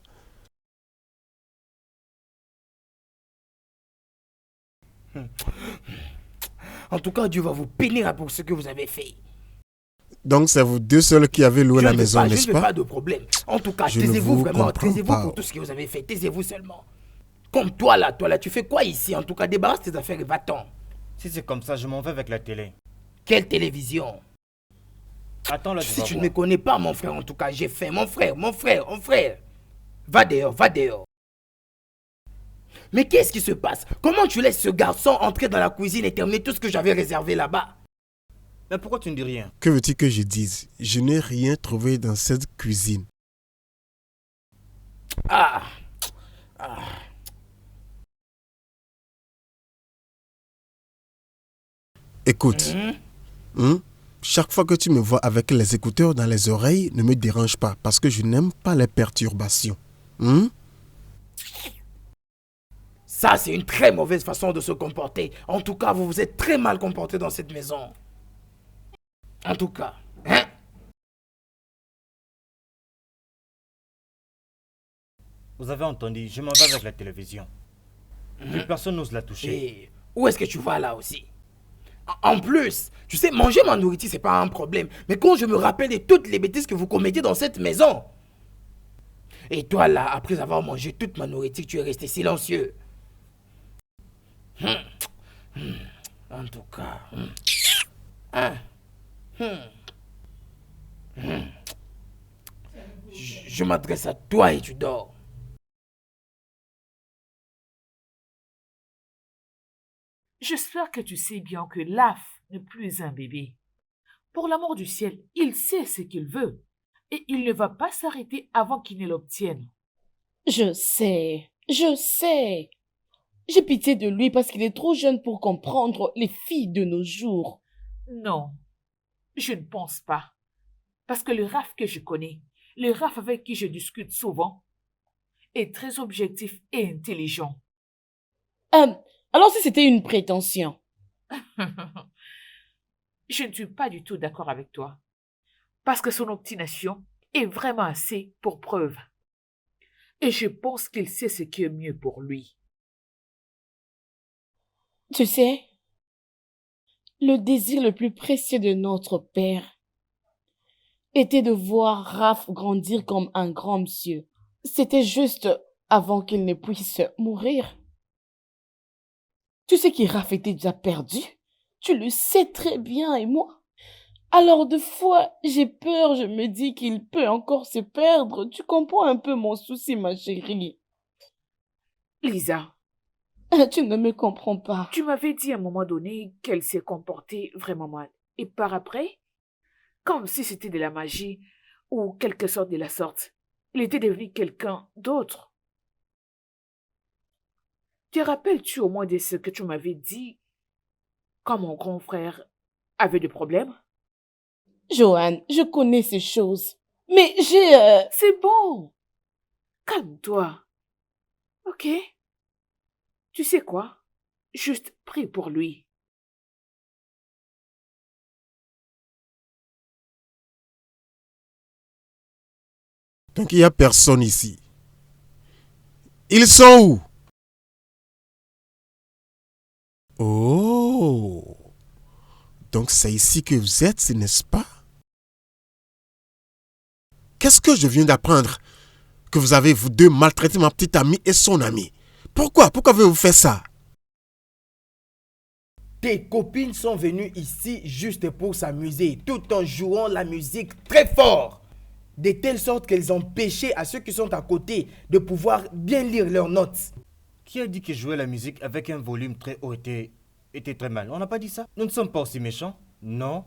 En tout cas, Dieu va vous punir pour ce que vous avez fait. Donc, c'est vous deux seuls qui avez loué la maison, n'est-ce Je ne veux pas? pas de problème. En tout cas, Je ne taisez-vous vous vraiment. comprends Taisez-vous pas. pour tout ce que vous avez fait. Taisez-vous seulement. Comme toi là, tu fais quoi ici? En tout cas, débarrasse tes affaires et va-t'en. Si c'est comme ça, je m'en vais avec la télé. Quelle télévision? Attends là, Si tu ne me connais pas, mon frère, en tout cas, j'ai faim. Mon frère. Va dehors. Mais qu'est-ce qui se passe? Comment tu laisses ce garçon entrer dans la cuisine et terminer tout ce que j'avais réservé là-bas? Mais pourquoi tu ne dis rien? Que veux-tu que je dise? Je n'ai rien trouvé dans cette cuisine. Ah. Écoute, chaque fois que tu me vois avec les écouteurs dans les oreilles, ne me dérange pas parce que je n'aime pas les perturbations. Ça, c'est une très mauvaise façon de se comporter. En tout cas, vous vous êtes très mal comporté dans cette maison. En tout cas, hein? Vous avez entendu, je m'en vais avec la télévision. Plus personne n'ose la toucher. Et où est-ce que tu vas là aussi? En plus, tu sais, manger ma nourriture, c'est pas un problème. Mais quand je me rappelle de toutes les bêtises que vous commettez dans cette maison. Et toi là, après avoir mangé toute ma nourriture, tu es resté silencieux. En tout cas. Je m'adresse à toi et tu dors. J'espère que tu sais bien que Laf n'est plus un bébé. Pour l'amour du ciel, il sait ce qu'il veut. Et il ne va pas s'arrêter avant qu'il ne l'obtienne. Je sais. J'ai pitié de lui parce qu'il est trop jeune pour comprendre les filles de nos jours. Non, je ne pense pas. Parce que le Raph que je connais, le Raph avec qui je discute souvent, est très objectif et intelligent. Alors si c'était une prétention? Je ne suis pas du tout d'accord avec toi. Parce que son obstination est vraiment assez pour preuve. Et je pense qu'il sait ce qui est mieux pour lui. Tu sais, le désir le plus précieux de notre père était de voir Raph grandir comme un grand monsieur. C'était juste avant qu'il ne puisse mourir. Tu sais que Raph était déjà perdu. Tu le sais très bien et moi. Alors de fois, j'ai peur, je me dis qu'il peut encore se perdre. Tu comprends un peu mon souci, ma chérie. Lisa, tu ne me comprends pas. Tu m'avais dit à un moment donné qu'elle s'est comportée vraiment mal. Et par après, comme si c'était de la magie ou quelque sorte de la sorte, il était devenu quelqu'un d'autre. Te rappelles-tu au moins de ce que tu m'avais dit quand mon grand frère avait des problèmes? Joanne, je connais ces choses. Mais j'ai... C'est bon. Calme-toi. Ok? Tu sais quoi? Juste prie pour lui. Donc il n'y a personne ici. Ils sont où? Oh. Donc c'est ici que vous êtes, n'est-ce pas? Qu'est-ce que je viens d'apprendre? Que vous avez, vous deux, maltraité ma petite amie et son ami. Pourquoi? Pourquoi avez-vous fait ça? Tes copines sont venues ici juste pour s'amuser, tout en jouant la musique très fort. De telle sorte qu'elles ont empêché à ceux qui sont à côté de pouvoir bien lire leurs notes. Qui a dit que jouer la musique avec un volume très haut était très mal? On n'a pas dit ça? Nous ne sommes pas aussi méchants. Non,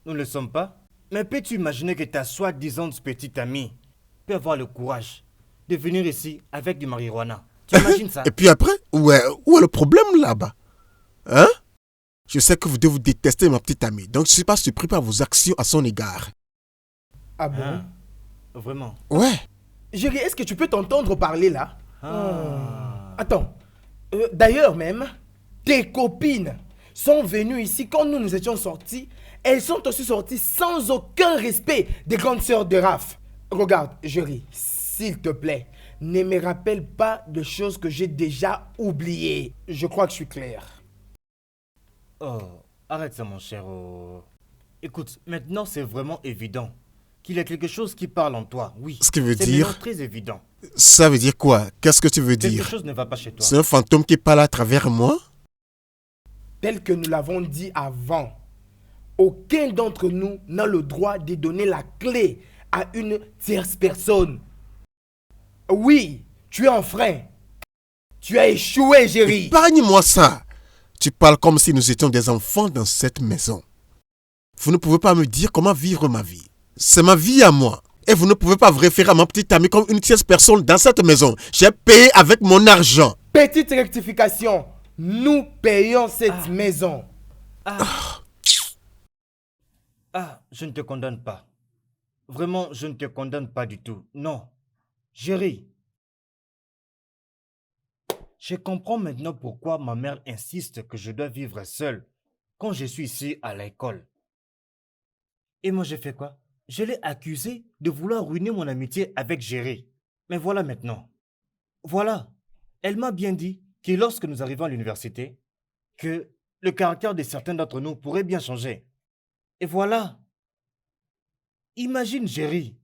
nous ne le sommes pas. Mais peux-tu imaginer que ta soi-disant petite amie peut avoir le courage de venir ici avec du marijuana? Tu imagines ça? Et puis après, où est le problème là-bas? Hein? Je sais que vous devez vous détester ma petite amie, donc je ne suis pas surpris par vos actions à son égard. Ah bon? Hein? Vraiment? Ouais. Géry, est-ce que tu peux t'entendre parler là? Ah. Attends. D'ailleurs même, tes copines sont venues ici quand nous étions sortis. Elles sont aussi sorties sans aucun respect des grandes sœurs de Raph. Regarde, Géry, s'il te plaît, ne me rappelle pas de choses que j'ai déjà oubliées. Je crois que je suis clair. Oh, arrête ça mon cher. Oh. Écoute, maintenant c'est vraiment évident qu'il y a quelque chose qui parle en toi, oui. Ce qui veut c'est dire... maintenant très évident. Ça veut dire quoi? Qu'est-ce que tu veux dire? Quelque chose ne va pas chez toi. C'est un fantôme qui parle à travers moi? Tel que nous l'avons dit avant, aucun d'entre nous n'a le droit de donner la clé à une tierce personne. Oui, tu es un frein. Tu as échoué, Géry. Épargne-moi ça. Tu parles comme si nous étions des enfants dans cette maison. Vous ne pouvez pas me dire comment vivre ma vie. C'est ma vie à moi. Et vous ne pouvez pas vous référer à ma petite amie comme une tierce personne dans cette maison. J'ai payé avec mon argent. Petite rectification. Nous payons cette maison. Je ne te condamne pas. Vraiment, je ne te condamne pas du tout. Non. Géry. Je comprends maintenant pourquoi ma mère insiste que je dois vivre seul quand je suis ici à l'école. Et moi, j'ai fait quoi? Je l'ai accusé de vouloir ruiner mon amitié avec Géry. Mais voilà maintenant. Voilà. Elle m'a bien dit que lorsque nous arrivons à l'université, que le caractère de certains d'entre nous pourrait bien changer. Et voilà. Imagine Géry,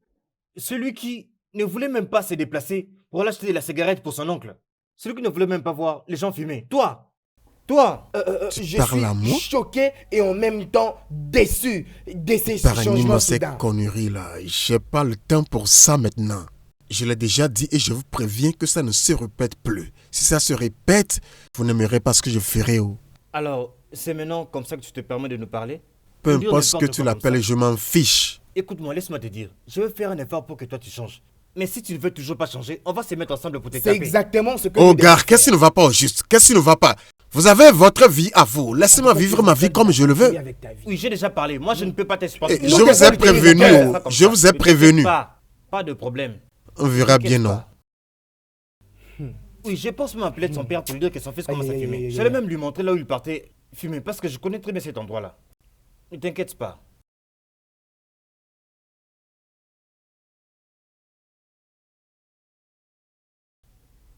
celui qui ne voulait même pas se déplacer pour aller acheter de la cigarette pour son oncle. Celui qui ne voulait même pas voir les gens fumer. Toi! Toi! Je parles à moi? suis choqué et en même temps déçu de ces changements Épargnez-moi ces soudains. conneries-là. J'ai pas le temps pour ça maintenant. Je l'ai déjà dit et je vous préviens que ça ne se répète plus. Si ça se répète, vous n'aimerez pas ce que je ferai. Alors, c'est maintenant comme ça que tu te permets de nous parler? Peu Nous dire importe ce que n'importe tu quoi comme l'appelles, ça. je m'en fiche. Écoute-moi, laisse-moi te dire. Je vais faire un effort pour que toi tu changes. Mais si tu ne veux toujours pas changer, on va se mettre ensemble pour te C'est taper. exactement ce que Oh, nous gars, devons qu'est-ce qui faire. ne va pas au juste? Qu'est-ce qui ne va pas? Vous avez votre vie à vous. Laissez-moi vivre ma vie comme je le veux. Avec ta vie. Oui, j'ai déjà parlé. Moi, je ne peux pas te supporter. Je vous ai prévenu. Je vous ai prévenu. Pas de problème. On verra bien, T'inquiète non? pas. Oui, je pense même appeler son père pour lui dire que son fils commence à Aïe, aïe, fumer. aïe, aïe, J'allais aïe. même lui montrer là où il partait fumer parce que je connais très bien cet endroit-là. Ne t'inquiète pas.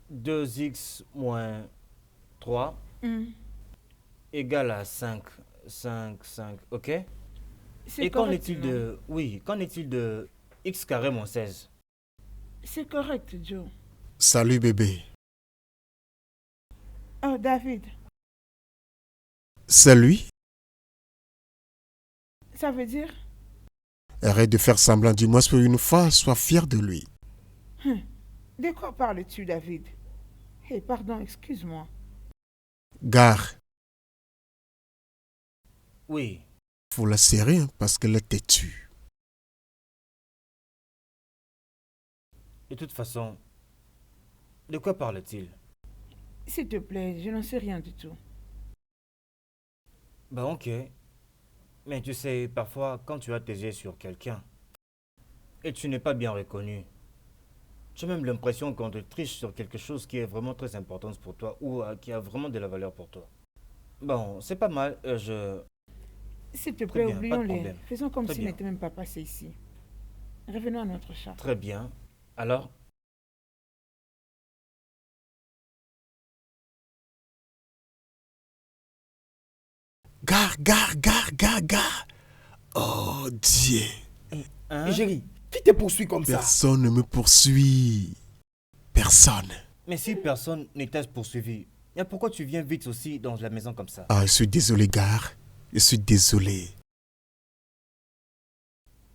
« 2x moins 3 égale à 5. 5, 5, ok? C'est Et qu'en correct, est-il non? de... Oui, qu'en est-il de x carré moins 16? C'est correct, Joe. Salut, bébé. Oh, David, C'est lui? ça veut dire? Arrête de faire semblant, dis-moi pour une fois, sois fier de lui. De quoi parles-tu, David? Hé, pardon, excuse-moi. Gare, Oui. faut la serrer hein, parce qu'elle est têtue. De toute façon, de quoi parle-t-il? S'il te plaît, je n'en sais rien du tout. Bah ok. Mais tu sais, parfois, quand tu as tes yeux sur quelqu'un et tu n'es pas bien reconnu, J'ai même l'impression qu'on te triche sur quelque chose qui est vraiment très important pour toi ou qui a vraiment de la valeur pour toi. Bon, c'est pas mal. S'il te Très plaît, bien, pas de oublions-les. problème. Faisons comme Très s'il bien. n'était même pas passé ici. Revenons à notre chat. Très bien. Alors, Gare. Oh Dieu. hein? Chérie, qui te poursuit comme ça? Personne ne me poursuit. Personne. Mais si personne ne t'a poursuivi, et pourquoi tu viens vite aussi dans la maison comme ça? Ah, je suis désolé, Gare. Je suis désolé.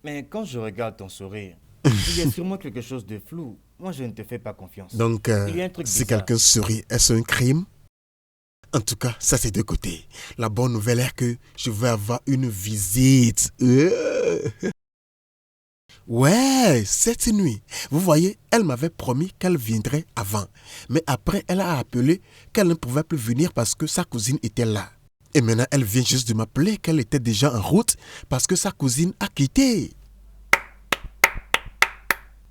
Mais quand je regarde ton sourire, il y a sûrement quelque chose de flou. Moi, je ne te fais pas confiance. Donc, Il y a un truc si bizarre. quelqu'un sourit, est-ce un crime? En tout cas, ça c'est de côté. La bonne nouvelle est que je vais avoir une visite. Ouais, cette nuit. Vous voyez, elle m'avait promis qu'elle viendrait avant. Mais après, elle a appelé qu'elle ne pouvait plus venir parce que sa cousine était là. Et maintenant, elle vient juste de m'appeler qu'elle était déjà en route parce que sa cousine a quitté.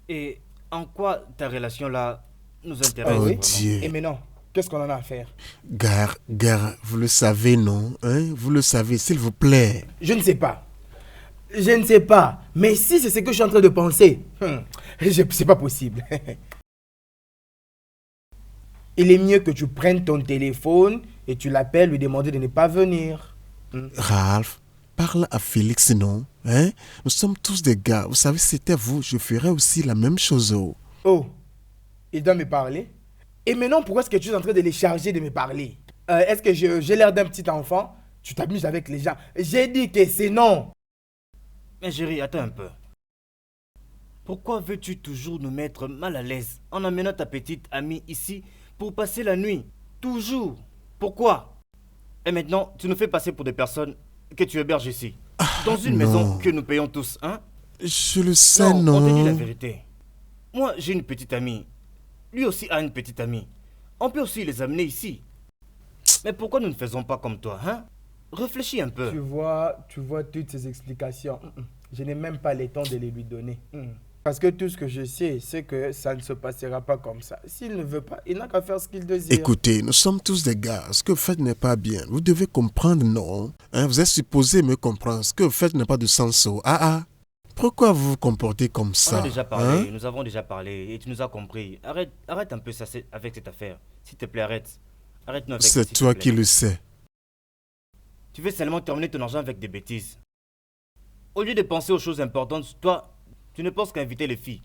Et en quoi ta relation là nous intéresse Oh vraiment? Dieu. Et maintenant, qu'est-ce qu'on en a à faire? Gare, vous le savez, non? Hein? Vous le savez, s'il vous plaît. Je ne sais pas. Je ne sais pas. Mais si c'est ce que je suis en train de penser, c'est pas possible. Il est mieux que tu prennes ton téléphone et tu l'appelles, lui demander de ne pas venir. Ralph, parle à Félix, non? Hein? Nous sommes tous des gars. Vous savez, si c'était vous, je ferais aussi la même chose. Oh. Oh, il doit me parler. Et maintenant, pourquoi est-ce que tu es en train de les charger de me parler? Est-ce que j'ai l'air d'un petit enfant? Tu t'amuses avec les gens. J'ai dit que c'est non. Mais chérie, attends un peu. Pourquoi veux-tu toujours nous mettre mal à l'aise en amenant ta petite amie ici pour passer la nuit? Toujours. Pourquoi? Et maintenant, tu nous fais passer pour des personnes que tu héberges ici. Dans une maison que nous payons tous, hein? Je le sais, non? On te dit la vérité. Moi, j'ai une petite amie. Lui aussi a une petite amie. On peut aussi les amener ici. Mais pourquoi nous ne faisons pas comme toi, hein? Réfléchis un peu. Tu vois toutes ces explications. Je n'ai même pas le temps de les lui donner. Parce que tout ce que je sais, c'est que ça ne se passera pas comme ça. S'il ne veut pas, il n'a qu'à faire ce qu'il désire. Écoutez, nous sommes tous des gars. Ce que vous faites n'est pas bien. Vous devez comprendre, non? Hein, vous êtes supposé me comprendre. Ce que vous faites n'a pas de sens. Pourquoi vous vous comportez comme ça? On a déjà parlé, hein? nous avons déjà parlé et tu nous as compris. Arrête un peu ça avec cette affaire. S'il te plaît, arrête. Arrête-nous avec ça, C'est s'il te toi plaît. qui le sais. Tu veux seulement terminer ton argent avec des bêtises. Au lieu de penser aux choses importantes, toi, tu ne penses qu'à inviter les filles.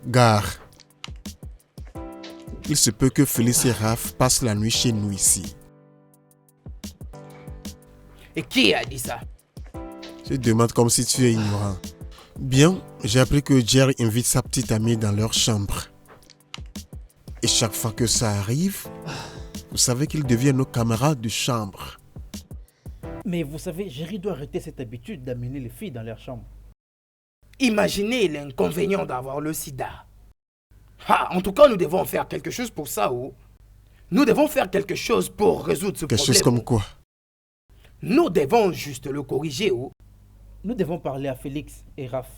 Gare. Il se peut que Félix et Raph passent la nuit chez nous ici. Et qui a dit ça? Je demande comme si tu es ignorant. Bien, j'ai appris que Jerry invite sa petite amie dans leur chambre. Et chaque fois que ça arrive, vous savez qu'ils deviennent nos camarades de chambre. Mais vous savez, Jerry doit arrêter cette habitude d'amener les filles dans leur chambre. Imaginez l'inconvénient d'avoir le sida. En tout cas, nous devons faire quelque chose pour ça. Nous devons faire quelque chose pour résoudre ce Quelque problème. chose comme quoi? Nous devons juste le corriger. Nous devons parler à Félix et Raph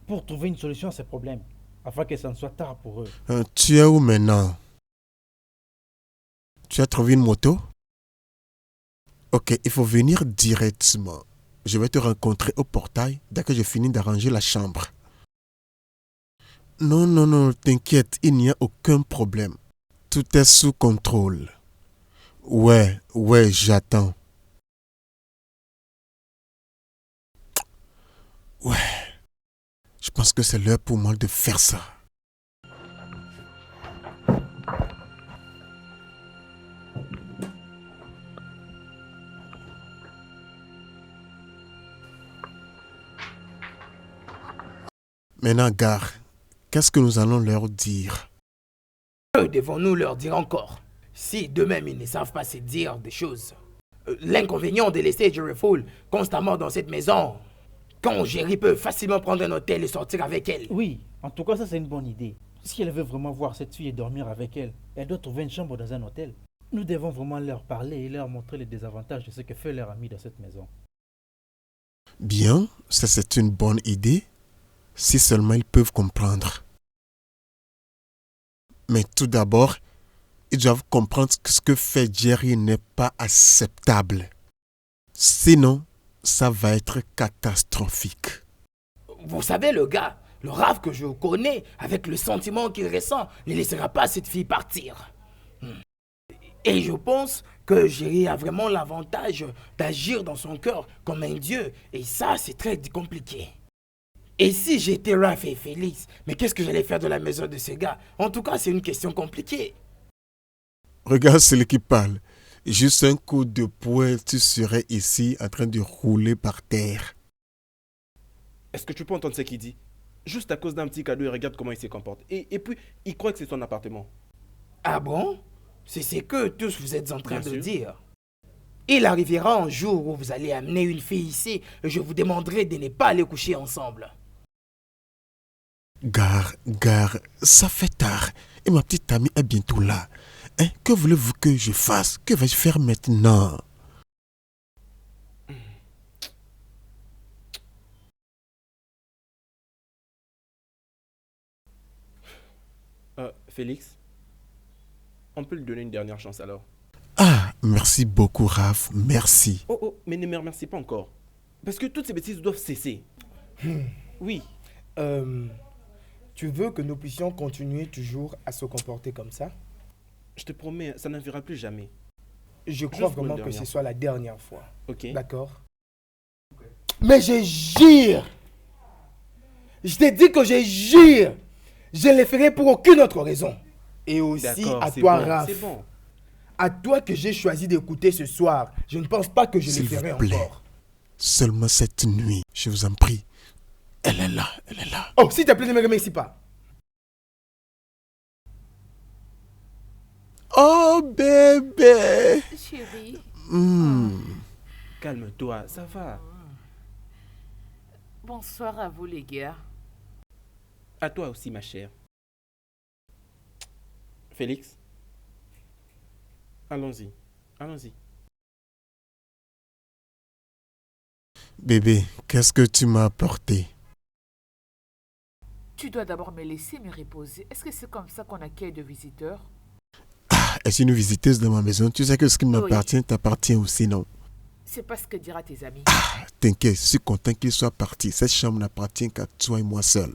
pour trouver une solution à ces problèmes, afin que ça ne soit tard pour eux. Tu es où maintenant? Tu as trouvé une moto? Ok, il faut venir directement. Je vais te rencontrer au portail dès que j'ai fini d'arranger la chambre. Non, t'inquiète, il n'y a aucun problème. Tout est sous contrôle. Ouais, j'attends. Ouais, je pense que c'est l'heure pour moi de faire ça. Maintenant, Gare, qu'est-ce que nous allons leur dire? Que devons-nous leur dire encore? Si d'eux-mêmes ils ne savent pas se dire des choses. L'inconvénient de laisser Jerry Fool constamment dans cette maison, quand Jerry peut facilement prendre un hôtel et sortir avec elle. Oui, en tout cas, ça c'est une bonne idée. Si elle veut vraiment voir cette fille et dormir avec elle, elle doit trouver une chambre dans un hôtel. Nous devons vraiment leur parler et leur montrer les désavantages de ce que fait leur ami dans cette maison. Bien, ça c'est une bonne idée, si seulement ils peuvent comprendre. Mais tout d'abord, ils doivent comprendre que ce que fait Jerry n'est pas acceptable. Sinon, ça va être catastrophique. Vous savez, le gars, le Raph que je connais, avec le sentiment qu'il ressent, ne laissera pas cette fille partir. Et je pense que Jerry a vraiment l'avantage d'agir dans son cœur comme un dieu. Et ça, c'est très compliqué. Et si j'étais Raph et Félix, mais qu'est-ce que j'allais faire de la maison de ce gars? En tout cas, c'est une question compliquée. Regarde celui qui parle. Juste un coup de poing, tu serais ici en train de rouler par terre. Est-ce que tu peux entendre ce qu'il dit? Juste à cause d'un petit cadeau, il regarde comment il se comporte. Et puis, il croit que c'est son appartement. Ah bon? C'est ce que tous vous êtes en train Bien de sûr. dire. Il arrivera un jour où vous allez amener une fille ici et je vous demanderai de ne pas aller coucher ensemble. Gare, ça fait tard. Et ma petite amie est bientôt là. Hein? Que voulez-vous que je fasse? Que vais-je faire maintenant? Félix, on peut lui donner une dernière chance alors. Ah, merci beaucoup, Raph. Merci. Oh, mais ne me remercie pas encore. Parce que toutes ces bêtises doivent cesser. Oui. Tu veux que nous puissions continuer toujours à se comporter comme ça? Je te promets, ça n'arrivera plus jamais. Je crois Juste pour une vraiment que dernière ce soit la dernière fois. Ok. D'accord? Mais je jure! Je t'ai dit que je jure! Je ne le ferai pour aucune autre raison. Et aussi D'accord, à c'est toi, bon, Raph. c'est bon. À toi que j'ai choisi d'écouter ce soir. Je ne pense pas que je le S'il ferai vous plaît. encore. Seulement cette nuit, je vous en prie. Elle est là, elle est là. Oh, s'il te plaît, ne me remercie pas. Oh, bébé. Chérie. Calme-toi, ça va. Bonsoir à vous les gars. À toi aussi, ma chère. Félix, allons-y, allons-y. Bébé, qu'est-ce que tu m'as apporté? Tu dois d'abord me laisser me reposer. Est-ce que c'est comme ça qu'on accueille de visiteurs? Est-ce une visiteuse dans ma maison? Tu sais que ce qui m'appartient t'appartient aussi, non? C'est pas ce que dira tes amis. T'inquiète, je suis content qu'il soit parti. Cette chambre n'appartient qu'à toi et moi seul.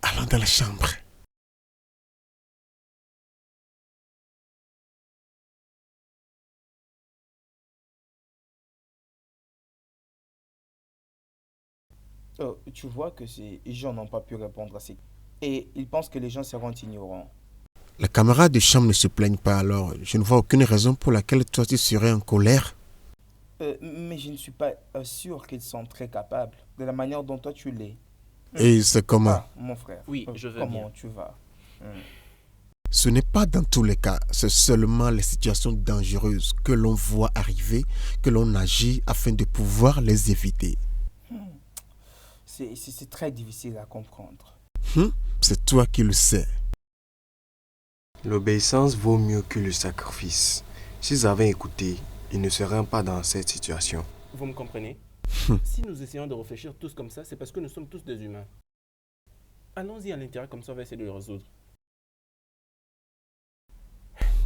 Allons dans la chambre. Tu vois que ces gens n'ont pas pu répondre à ces... Et ils pensent que les gens seront ignorants. Les camarades de chambre ne se plaignent pas, alors je ne vois aucune raison pour laquelle toi tu serais en colère. Mais je ne suis pas sûr qu'ils sont très capables de la manière dont toi tu l'es. Et c'est comment? Ah, mon frère. Oui, je vais Comment bien. tu vas? Ce n'est pas dans tous les cas, c'est seulement les situations dangereuses que l'on voit arriver, que l'on agit afin de pouvoir les éviter. C'est très difficile à comprendre. C'est toi qui le sais. L'obéissance vaut mieux que le sacrifice. S'ils avaient écouté, ils ne seraient pas dans cette situation. Vous me comprenez? Si nous essayons de réfléchir tous comme ça, c'est parce que nous sommes tous des humains. Allons-y à l'intérieur, comme ça on va essayer de le résoudre.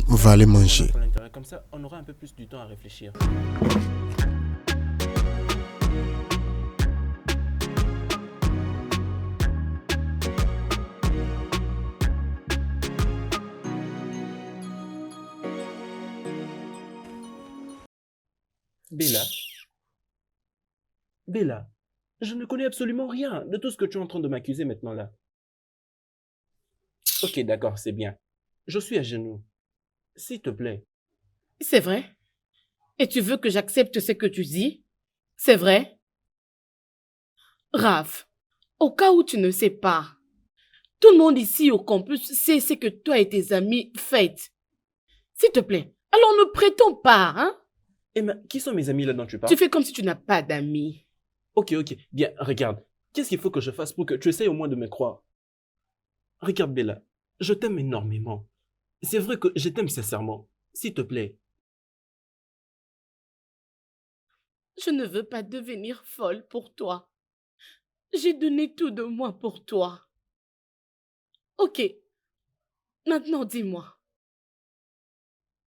On va aller manger. À l'intérieur, comme ça on aura un peu plus du temps à réfléchir. Bella, je ne connais absolument rien de tout ce que tu es en train de m'accuser maintenant là. Ok, d'accord, c'est bien. Je suis à genoux. S'il te plaît. C'est vrai? Et tu veux que j'accepte ce que tu dis? C'est vrai? Raph, au cas où tu ne sais pas, tout le monde ici au campus sait ce que toi et tes amis faites. S'il te plaît, alors ne prêtons pas, hein? Emma, qui sont mes amis là dont tu parles? Tu fais comme si tu n'as pas d'amis. Ok, bien, regarde. Qu'est-ce qu'il faut que je fasse pour que tu essayes au moins de me croire? Regarde, Bella, je t'aime énormément. C'est vrai que je t'aime sincèrement. S'il te plaît. Je ne veux pas devenir folle pour toi. J'ai donné tout de moi pour toi. Ok, maintenant dis-moi.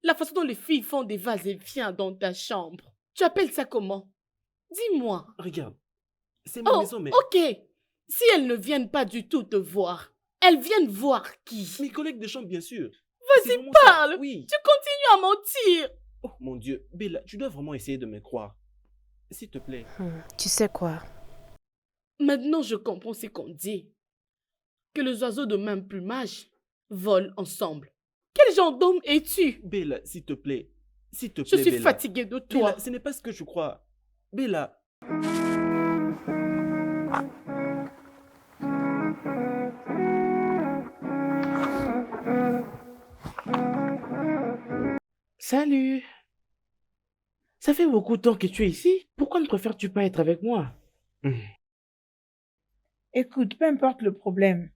La façon dont les filles font des va-et-vient dans ta chambre, tu appelles ça comment? Dis-moi. Regarde, c'est ma maison, mais... Ok. Si elles ne viennent pas du tout te voir, elles viennent voir qui? Mes collègues de chambre, bien sûr. Vas-y, parle. Oui. Tu continues à mentir. Oh mon Dieu, Bella, tu dois vraiment essayer de me croire. S'il te plaît. Tu sais quoi? Maintenant, je comprends ce qu'on dit. Que les oiseaux de même plumage volent ensemble. Quel genre d'homme es-tu? Bella, s'il te plaît. S'il te Je plaît, suis Bella. fatiguée de toi. Bella, ce n'est pas ce que tu crois. Bella. Salut. Ça fait beaucoup de temps que tu es ici. Pourquoi ne préfères-tu pas être avec moi? Écoute, peu importe le problème,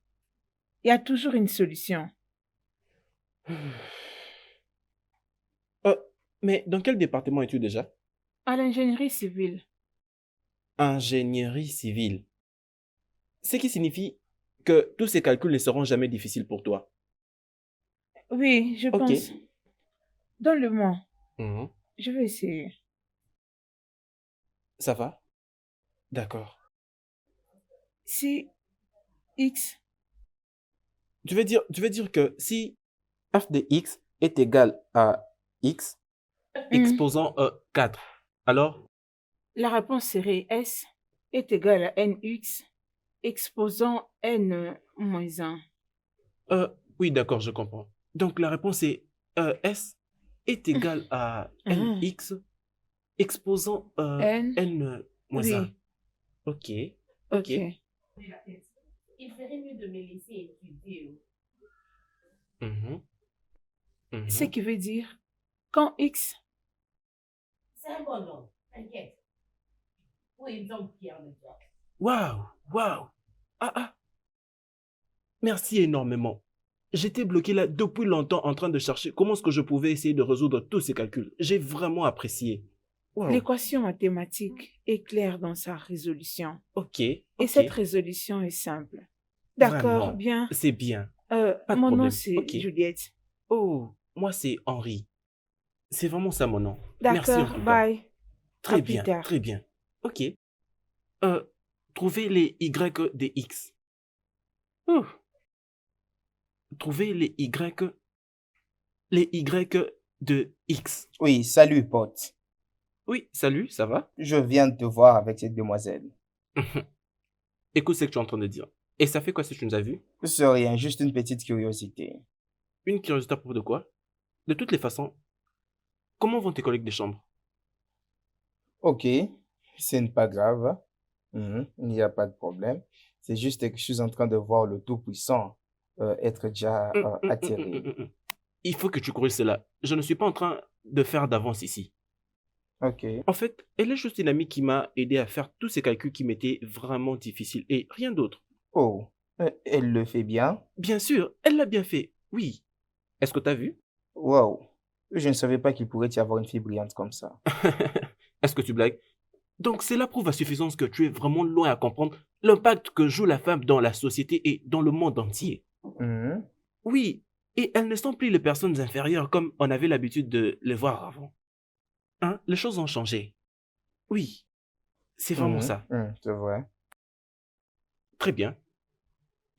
il y a toujours une solution. Mais dans quel département es-tu déjà? À l'ingénierie civile. Ingénierie civile. Ce qui signifie que tous ces calculs ne seront jamais difficiles pour toi. Oui, je pense. Donne-le-moi. Mhm. Je vais essayer. Ça va? D'accord. Si x... Tu veux dire que si f de x est égal à x, exposant 4, alors? La réponse serait S est égal à nx exposant n moins 1. Oui, d'accord, je comprends. Donc la réponse est S est égal à nx exposant n moins 1. Ok. Il ferait mieux de me laisser étudier. Ce qui veut dire, quand x... C'est un bon nom, t'inquiète. Oui, ils ont fiers de toi. Waouh. Merci énormément. J'étais bloqué là depuis longtemps en train de chercher comment est-ce que je pouvais essayer de résoudre tous ces calculs. J'ai vraiment apprécié. Wow. L'équation mathématique est claire dans sa résolution. Ok. Et cette résolution est simple. D'accord, Vraiment, bien. C'est bien. Mon nom, c'est Juliette. Oh, moi, c'est Henri. C'est vraiment ça mon nom. D'accord, bye. Très bien. Ok. Trouvez les y des x. Trouvez les y de x. Oui, salut, pote. Oui, salut, ça va? Je viens de te voir avec cette demoiselle. Écoute ce que tu es en train de dire. Et ça fait quoi si tu nous as vus? C'est rien, juste une petite curiosité. Une curiosité à propos de quoi? De toutes les façons, comment vont tes collègues de chambre? Ok, ce n'est pas grave. Il n'y a pas de problème. C'est juste que je suis en train de voir le Tout-Puissant être déjà atterré. Il faut que tu corriges cela. Je ne suis pas en train de faire d'avance ici. Ok. En fait, elle est juste une amie qui m'a aidé à faire tous ces calculs qui m'étaient vraiment difficiles et rien d'autre. Oh, elle le fait bien? Bien sûr, elle l'a bien fait, oui. Est-ce que tu as vu? Wow, je ne savais pas qu'il pourrait y avoir une fille brillante comme ça. Est-ce que tu blagues? Donc c'est la preuve à suffisance que tu es vraiment loin à comprendre l'impact que joue la femme dans la société et dans le monde entier. Oui, et elles ne sont plus les personnes inférieures comme on avait l'habitude de les voir avant. Hein? Les choses ont changé. Oui, c'est vraiment ça. C'est vrai. Très bien.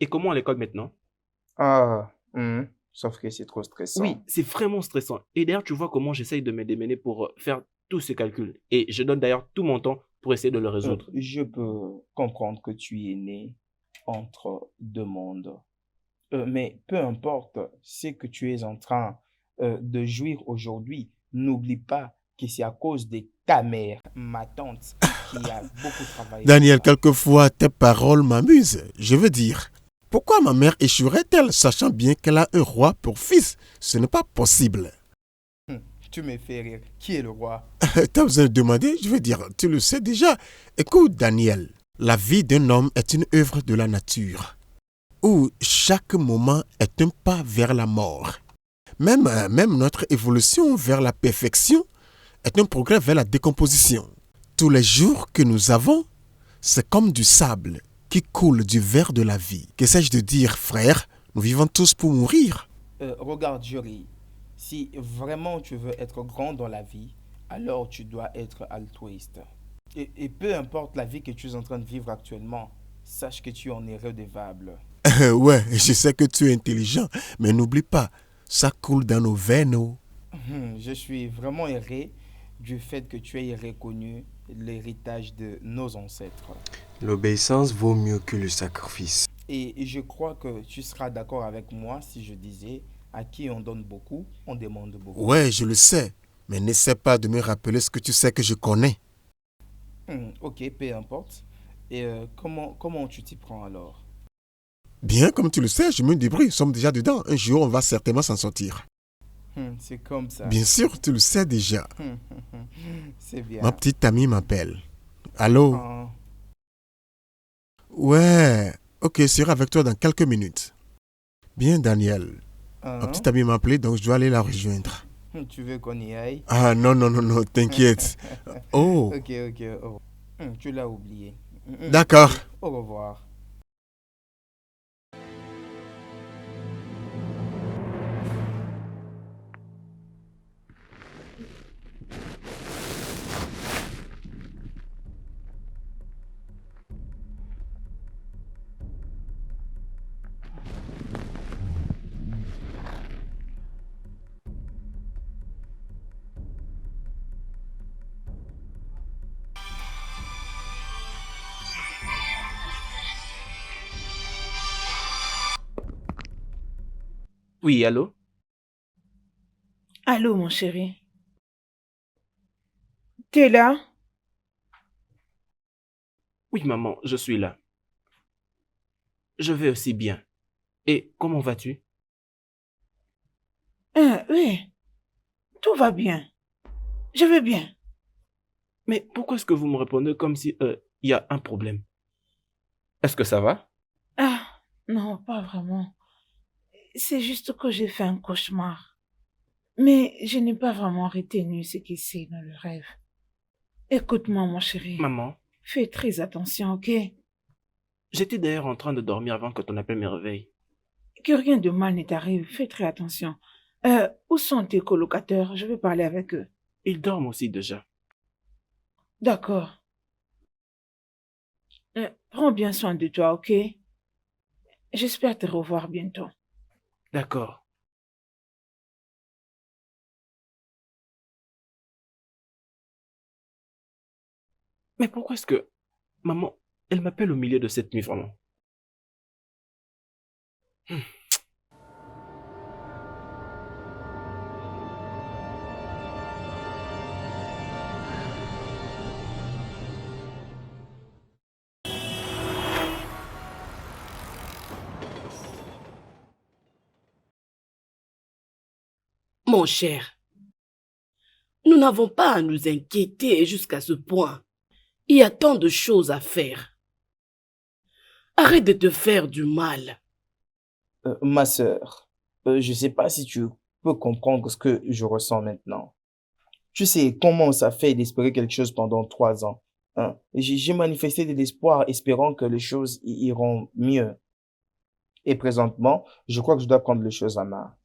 Et comment à l'école maintenant? Sauf que c'est trop stressant. Oui, c'est vraiment stressant. Et d'ailleurs, tu vois comment j'essaye de me démener pour faire tous ces calculs. Et je donne d'ailleurs tout mon temps pour essayer de le résoudre. Je peux comprendre que tu es né entre deux mondes. Mais peu importe ce que tu es en train de jouir aujourd'hui, n'oublie pas que c'est à cause de ta mère, ma tante, qui a beaucoup travaillé. Daniel, quelquefois, tes paroles m'amusent. Je veux dire, pourquoi ma mère échouerait-elle, sachant bien qu'elle a un roi pour fils? Ce n'est pas possible. Tu me fais rire. Qui est le roi? T'as besoin de demander? Je veux dire, tu le sais déjà. Écoute, Daniel, la vie d'un homme est une œuvre de la nature, où chaque moment est un pas vers la mort. Même notre évolution vers la perfection est un progrès vers la décomposition. Tous les jours que nous avons, c'est comme du sable qui coule du verre de la vie. Qu'essaie-je de dire, frère? Nous vivons tous pour mourir. Regarde, Jury, si vraiment tu veux être grand dans la vie, alors tu dois être altruiste. Et peu importe la vie que tu es en train de vivre actuellement, sache que tu en es redevable. Ouais, je sais que tu es intelligent, mais n'oublie pas, ça coule dans nos veines. Je suis vraiment heureux du fait que tu aies reconnu l'héritage de nos ancêtres. L'obéissance vaut mieux que le sacrifice. Et je crois que tu seras d'accord avec moi si je disais, à qui on donne beaucoup, on demande beaucoup. Ouais, je le sais, mais n'essaie pas de me rappeler ce que tu sais que je connais. Ok, peu importe. Et comment tu t'y prends alors? Bien, comme tu le sais, je me débrouille, nous sommes déjà dedans. Un jour, on va certainement s'en sortir. C'est comme ça. Bien sûr, tu le sais déjà. C'est bien. Ma petite amie m'appelle. Allô? Ouais, ok, je serai avec toi dans quelques minutes. Bien, Daniel. Ma petite amie m'a appelé, donc je dois aller la rejoindre. Tu veux qu'on y aille? Ah, non, t'inquiète. Oh. Ok. Oh. Tu l'as oublié. D'accord. Au revoir. Oui, allô? Allô, mon chéri. T'es là? Oui, maman, je suis là. Je vais aussi bien. Et comment vas-tu? Oui, tout va bien. Je vais bien. Mais pourquoi est-ce que vous me répondez comme si il y a un problème? Est-ce que ça va? Ah, non, pas vraiment. C'est juste que j'ai fait un cauchemar. Mais je n'ai pas vraiment retenu ce qui s'est dans le rêve. Écoute-moi, mon chéri. Maman? Fais très attention, ok? J'étais d'ailleurs en train de dormir avant que ton appel me réveille. Que rien de mal ne t'arrive, fais très attention. Où sont tes colocataires? Je vais parler avec eux. Ils dorment aussi déjà. D'accord. Prends bien soin de toi, ok? J'espère te revoir bientôt. D'accord. Mais pourquoi est-ce que... Maman, elle m'appelle au milieu de cette nuit, vraiment? Mon cher, nous n'avons pas à nous inquiéter jusqu'à ce point. Il y a tant de choses à faire. Arrête de te faire du mal. Ma sœur, je ne sais pas si tu peux comprendre ce que je ressens maintenant. Tu sais comment ça fait d'espérer quelque chose pendant 3 ans. Hein? J'ai manifesté de l'espoir espérant que les choses iront mieux. Et présentement, je crois que je dois prendre les choses en main.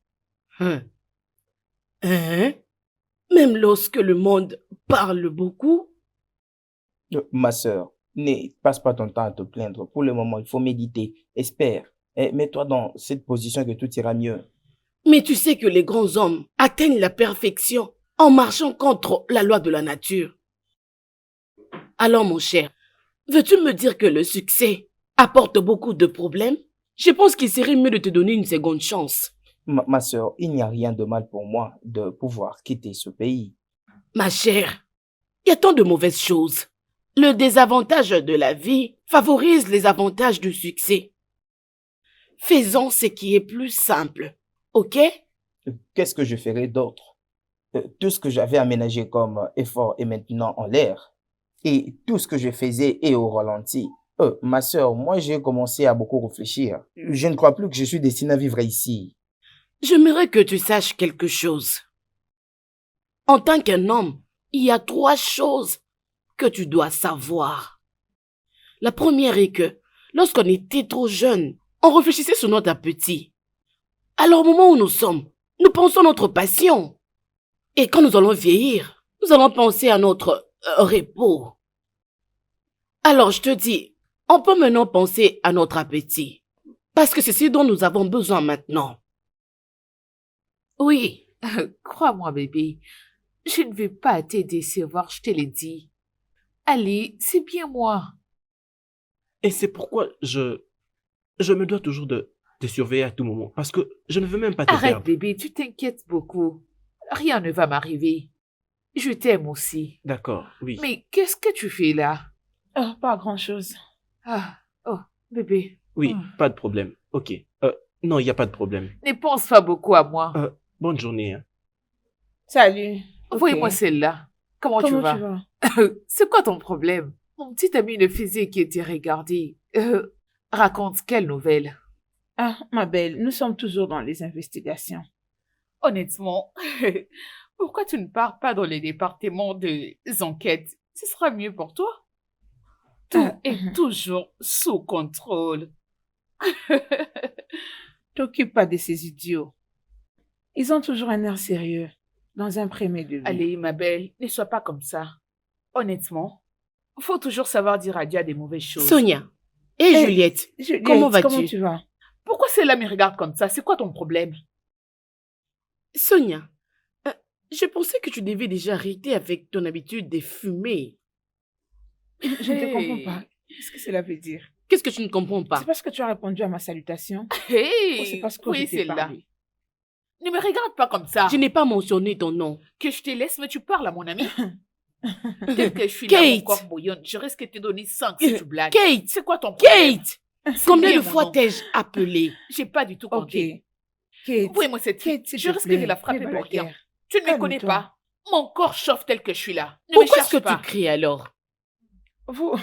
Même lorsque le monde parle beaucoup? Ma sœur, ne passe pas ton temps à te plaindre. Pour le moment, il faut méditer. Espère. Et mets-toi dans cette position que tout ira mieux. Mais tu sais que les grands hommes atteignent la perfection en marchant contre la loi de la nature. Alors mon cher, veux-tu me dire que le succès apporte beaucoup de problèmes? Je pense qu'il serait mieux de te donner une seconde chance. Ma sœur, il n'y a rien de mal pour moi de pouvoir quitter ce pays. Ma chère, il y a tant de mauvaises choses. Le désavantage de la vie favorise les avantages du succès. Faisons ce qui est plus simple, ok? Qu'est-ce que je ferai d'autre? tout ce que j'avais aménagé comme effort est maintenant en l'air. Et tout ce que je faisais est au ralenti. Ma sœur, moi j'ai commencé à beaucoup réfléchir. Je ne crois plus que je suis destiné à vivre ici. J'aimerais que tu saches quelque chose. En tant qu'un homme, il y a 3 choses que tu dois savoir. La première est que, lorsqu'on était trop jeune, on réfléchissait sur notre appétit. Alors au moment où nous sommes, nous pensons à notre passion. Et quand nous allons vieillir, nous allons penser à notre repos. Alors je te dis, on peut maintenant penser à notre appétit. Parce que c'est ce dont nous avons besoin maintenant. Oui. Crois-moi, bébé, je ne vais pas te décevoir, je te l'ai dit. Allez, c'est bien moi. Et c'est pourquoi je me dois toujours de te surveiller à tout moment. Parce que je ne veux même pas te Arrête, perdre. bébé, tu t'inquiètes beaucoup. Rien ne va m'arriver. Je t'aime aussi. D'accord, oui. Mais qu'est-ce que tu fais là? Pas grand-chose. Oh, bébé. Oui, pas de problème. Ok. Non, il n'y a pas de problème. Ne pense pas beaucoup à moi. Bonne journée. Hein. Salut. Envoyez-moi celle-là. Comment tu vas? C'est quoi ton problème? Mon petit ami ne faisait qu'être regardé. Raconte quelle nouvelle? Ah, ma belle, nous sommes toujours dans les investigations. Honnêtement, pourquoi tu ne pars pas dans les départements des enquêtes? Ce sera mieux pour toi. Tout est toujours sous contrôle. T'occupe pas de ces idiots. Ils ont toujours un air sérieux, dans un premier degré. Allez, ma belle, ne sois pas comme ça. Honnêtement, faut toujours savoir dire adieu à des mauvaises choses. Sonia et Juliette, comment vas-tu? Comment tu vas? Pourquoi celle-là me regarde comme ça? C'est quoi ton problème? Sonia, je pensais que tu devais déjà arrêter avec ton habitude de fumer. Je ne te comprends pas. Qu'est-ce que cela veut dire? Qu'est-ce que tu ne comprends pas? C'est parce que tu as répondu à ma salutation. Hey, ou c'est parce que oui, je t'ai c'est là. parlé? Ne me regarde pas comme ça. Je n'ai pas mentionné ton nom. Que je te laisse, mais tu parles à mon ami. Tel que je suis Kate. là, mon corps bouillonne, je risque de te donner 5 si tu blagues. Kate, c'est quoi ton problème? Kate, combien bien de mon fois nom. t'ai-je appelé? J'ai pas du tout compté. Kate. Envoyez-moi cette fille. Kate, s'il Je te risque plaît, de la frapper fais pas pour la rien. guerre. Tu ne me connais Calme-toi. pas. Mon corps chauffe tel que je suis là. Ne Pourquoi me est-ce cherche que pas. tu cries alors? Vous...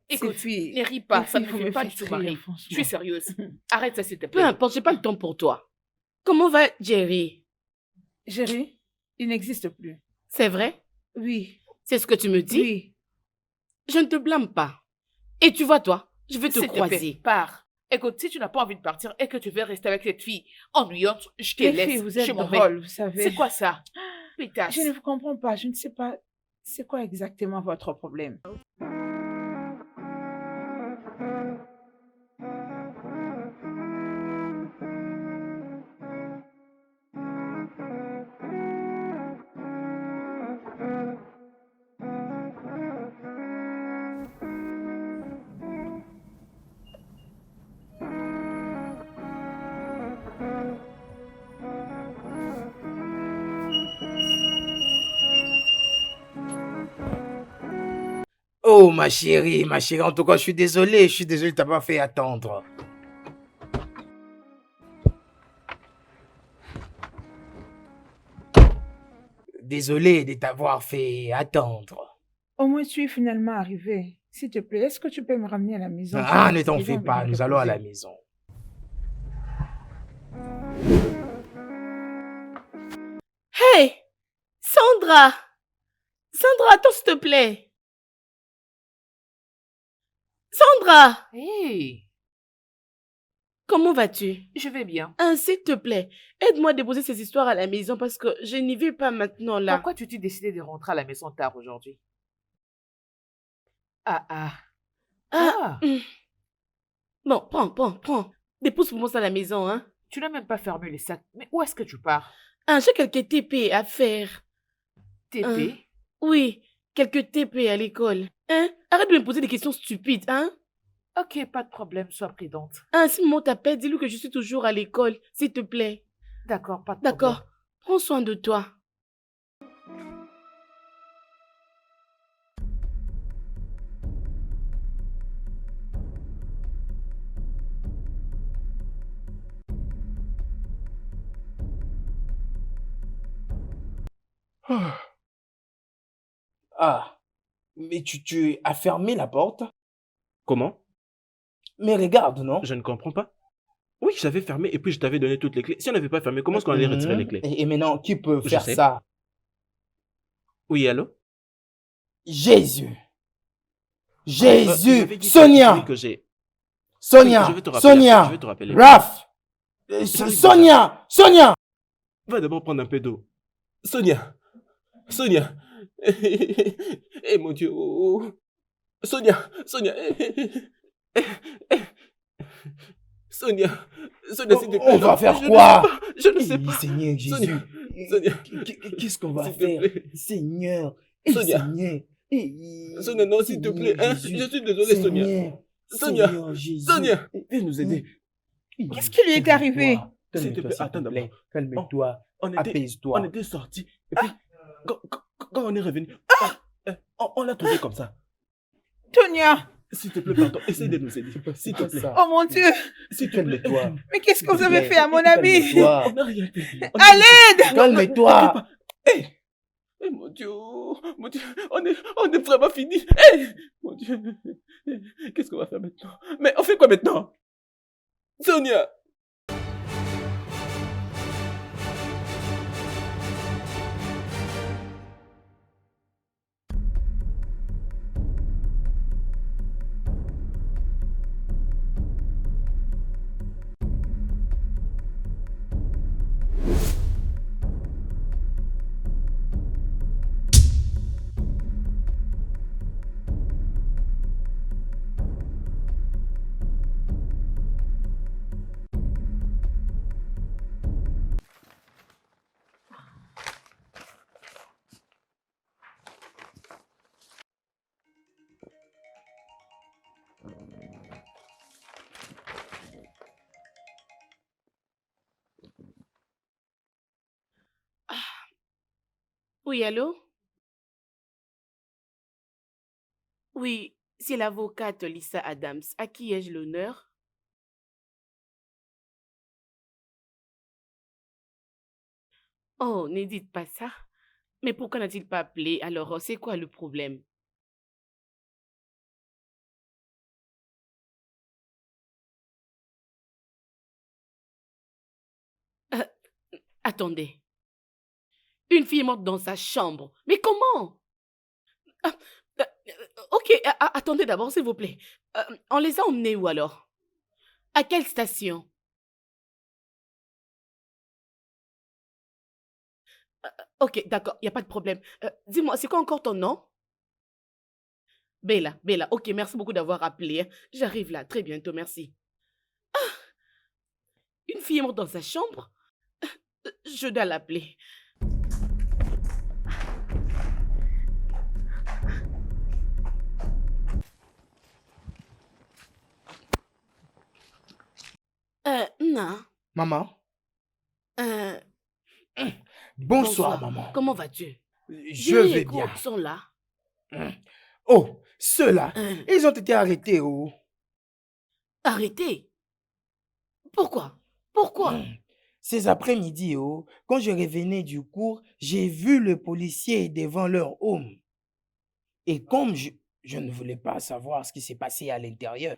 Écoute, filles- ne ris pas, ces ça ne filles, me vous fait me pas faites du tout rire, marrer. franchement. Je suis sérieuse. Arrête ça, s'il te Peu plaît. importe, j'ai pas le temps pour toi. Comment va Jerry? Jerry, il n'existe plus. C'est vrai? Oui. C'est ce que tu me dis? Oui. Je ne te blâme pas. Et tu vois, toi, je vais te S'il croiser. plaît, pars. Écoute, si tu n'as pas envie de partir et que tu veux rester avec cette fille ennuyante, je te Les laisse. filles, vous êtes Je m'en vais. drôles, vous savez. C'est quoi ça? Pétasse. Je ne vous comprends pas. Je ne sais pas c'est quoi exactement votre problème. Oh, ma chérie, en tout cas, je suis désolé de t'avoir fait attendre. Désolé de t'avoir fait attendre. Au moins, tu es finalement arrivé. S'il te plaît, est-ce que tu peux me ramener à la maison? Ah, ne t'en Ils vont fais pas, venir nous te allons à poser. la maison. Hey! Sandra! Sandra, attends, s'il te plaît. Sandra! Hey, Comment vas-tu? je vais bien. S'il te plaît, aide-moi à déposer ces histoires à la maison parce que je n'y vais pas maintenant là. Pourquoi tu t'es décidé de rentrer à la maison tard aujourd'hui? Ah. Bon, prends. Dépose pour moi ça à la maison, hein. Tu n'as même pas fermé les sacs. Mais où est-ce que tu pars? J'ai quelques TP à faire. TP? Oui, quelques TP à l'école. Arrête de me poser des questions stupides, hein. Ok, pas de problème, sois prudente. Si maman t'appelle, dis-lui que je suis toujours à l'école, s'il te plaît. D'accord, pas de problème. D'accord. Prends soin de toi. Ah, mais tu as fermé la porte? Comment? Mais regarde, non? Je ne comprends pas. Oui, j'avais fermé et puis je t'avais donné toutes les clés. Si on n'avait pas fermé, comment est-ce qu'on allait retirer les clés? Et maintenant, qui peut Je faire sais. ça? Oui, allô? Jésus. Tu Jésus. m'avais dit Sonia. que j'ai... Sonia. Oui, je vais te rappeler Sonia. après, je vais te rappeler. Raph. J'arrive Sonia. Sonia. Va d'abord prendre un peu d'eau. Sonia. Sonia. Eh mon Dieu. Sonia. Sonia. Sonia. Sonia, s'il te plaît. On va faire Je ne quoi? sais pas. Je ne sais pas. Seigneur Jésus. Sonia. Sonia. Qu'est-ce qu'on va S'il te faire? plaît. Seigneur. Sonia. Seigneur. Sonia, non, s'il te plaît. Hein? Je suis désolé, Sonia. Sonia. Seigneur Jésus. Sonia. Viens nous aider. Qu'est-ce qui lui est arrivé? S'il te plaît, attends d'abord. Calme-toi. On était Apaise-toi. sortis. Et puis, quand on est revenu, on l'a trouvé comme ça. Tonia! S'il te plaît, pardon, essaye de nous aider. S'il te plaît. Oh mon Dieu! S'il te plaît. Calme-toi. Mais qu'est-ce que vous avez fait à mon ami? Calme-toi. On n'a rien fait. À l'aide! Calme-toi. Eh mon Dieu, on est vraiment fini. Eh, mon Dieu, qu'est-ce qu'on va faire maintenant? Mais on fait quoi maintenant? Sonia! Oui, allô? Oui, c'est l'avocate Lisa Adams. À qui ai-je l'honneur? Oh, ne dites pas ça. Mais pourquoi n'a-t-il pas appelé? Alors, c'est quoi le problème? Euh, Attendez. Une fille est morte dans sa chambre. Mais comment? Ah, ok, attendez d'abord, s'il vous plaît. On les a emmenés où alors? À quelle station? Ok, d'accord, il n'y a pas de problème. Dis-moi, c'est quoi encore ton nom? Bella, Bella. Ok, merci beaucoup d'avoir appelé. Hein. J'arrive là, très bientôt, merci. Ah, une fille est morte dans sa chambre? Je dois l'appeler. Non. Maman. Bonsoir, maman. Comment vas-tu? Je vais Dis, les bien. groupes sont là. Oh, ceux-là, ils ont été arrêtés, oh. Arrêtés? Pourquoi? Pourquoi? Ces après-midi, oh, quand je revenais du cours, j'ai vu le policier devant leur home. Et comme je ne voulais pas savoir ce qui s'est passé à l'intérieur,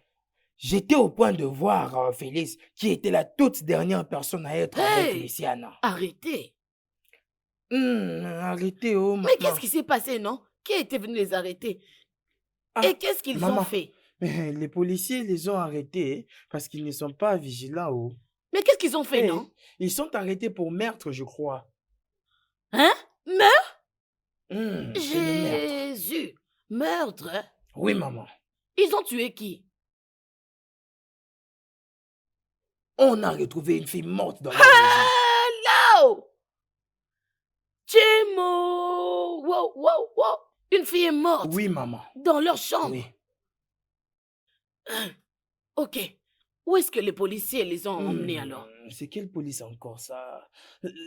j'étais au point de voir Félix, qui était la toute dernière personne à être avec Luciana. Arrêtés? Arrêtés, oh, maman. Mais qu'est-ce qui s'est passé, non? Qui était venu les arrêter? Et qu'est-ce qu'ils ont fait? Les policiers les ont arrêtés parce qu'ils ne sont pas vigilants, oh. Mais qu'est-ce qu'ils ont fait, non? Ils sont arrêtés pour meurtre, je crois. Hein? Meurtre? C'est le meurtre. Jésus! Meurtre? Oui, maman. Ils ont tué qui? On a retrouvé une fille morte dans la maison. Hello! Timo! Wow, wow, wow! Une fille est morte? Oui, maman. Dans leur chambre? Oui. Ok. Où est-ce que les policiers les ont emmenés alors? C'est quelle police encore, ça?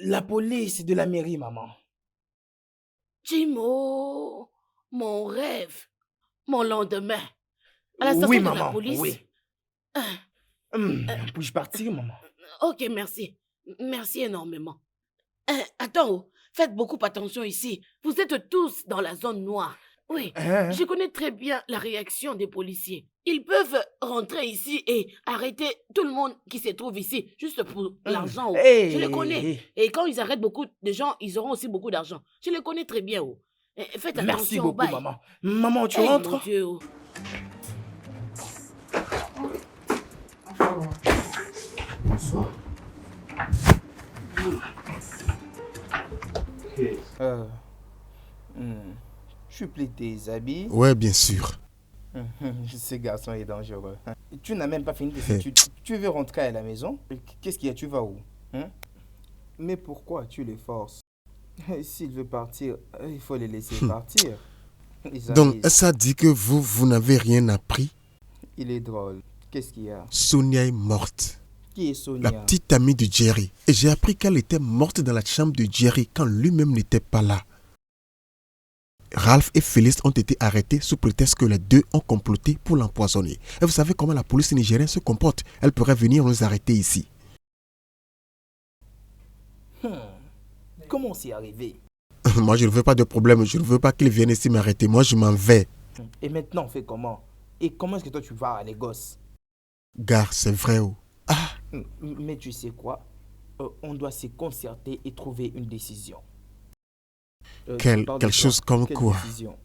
La police de la mairie, maman. Timo! Mon rêve! Mon lendemain! À la station Oui, de maman. la police? Oui. Puis-je partir, maman? Ok, merci. Merci énormément. Attends, Faites beaucoup attention ici. Vous êtes tous dans la zone noire. Oui, je connais très bien la réaction des policiers. Ils peuvent rentrer ici et arrêter tout le monde qui se trouve ici, juste pour l'argent. Je les connais. Et quand ils arrêtent beaucoup de gens, ils auront aussi beaucoup d'argent. Je les connais très bien. Faites attention. Merci beaucoup, au bail. maman. Maman, tu rentres? Mon Dieu. Bonsoir. Tu plies tes habits? Ouais, bien sûr. Ce garçon est dangereux. Tu n'as même pas fini tes études. Tu veux rentrer à la maison? Qu'est-ce qu'il y a? Tu vas où? Mais pourquoi tu les forces? S'il veut partir, il faut les laisser partir. Donc, ça dit que vous n'avez rien appris? Il est drôle. Qu'est-ce qu'il y a? Sonia est morte. Qui est Sonia? La petite amie de Jerry. Et j'ai appris qu'elle était morte dans la chambre de Jerry quand lui-même n'était pas là. Ralph et Félix ont été arrêtés sous prétexte que les deux ont comploté pour l'empoisonner. Et vous savez comment la police nigérienne se comporte. Elle pourrait venir nous arrêter ici. Comment c'est arrivé? Moi, je ne veux pas de problème. Je ne veux pas qu'ils viennent ici m'arrêter. Moi, je m'en vais. Et maintenant, on fait comment? Et comment est-ce que toi, tu vas à Lagos? Gare, c'est vrai. Mais tu sais quoi? On doit se concerter et trouver une décision. Quelque chose comme quelle quoi? Décision?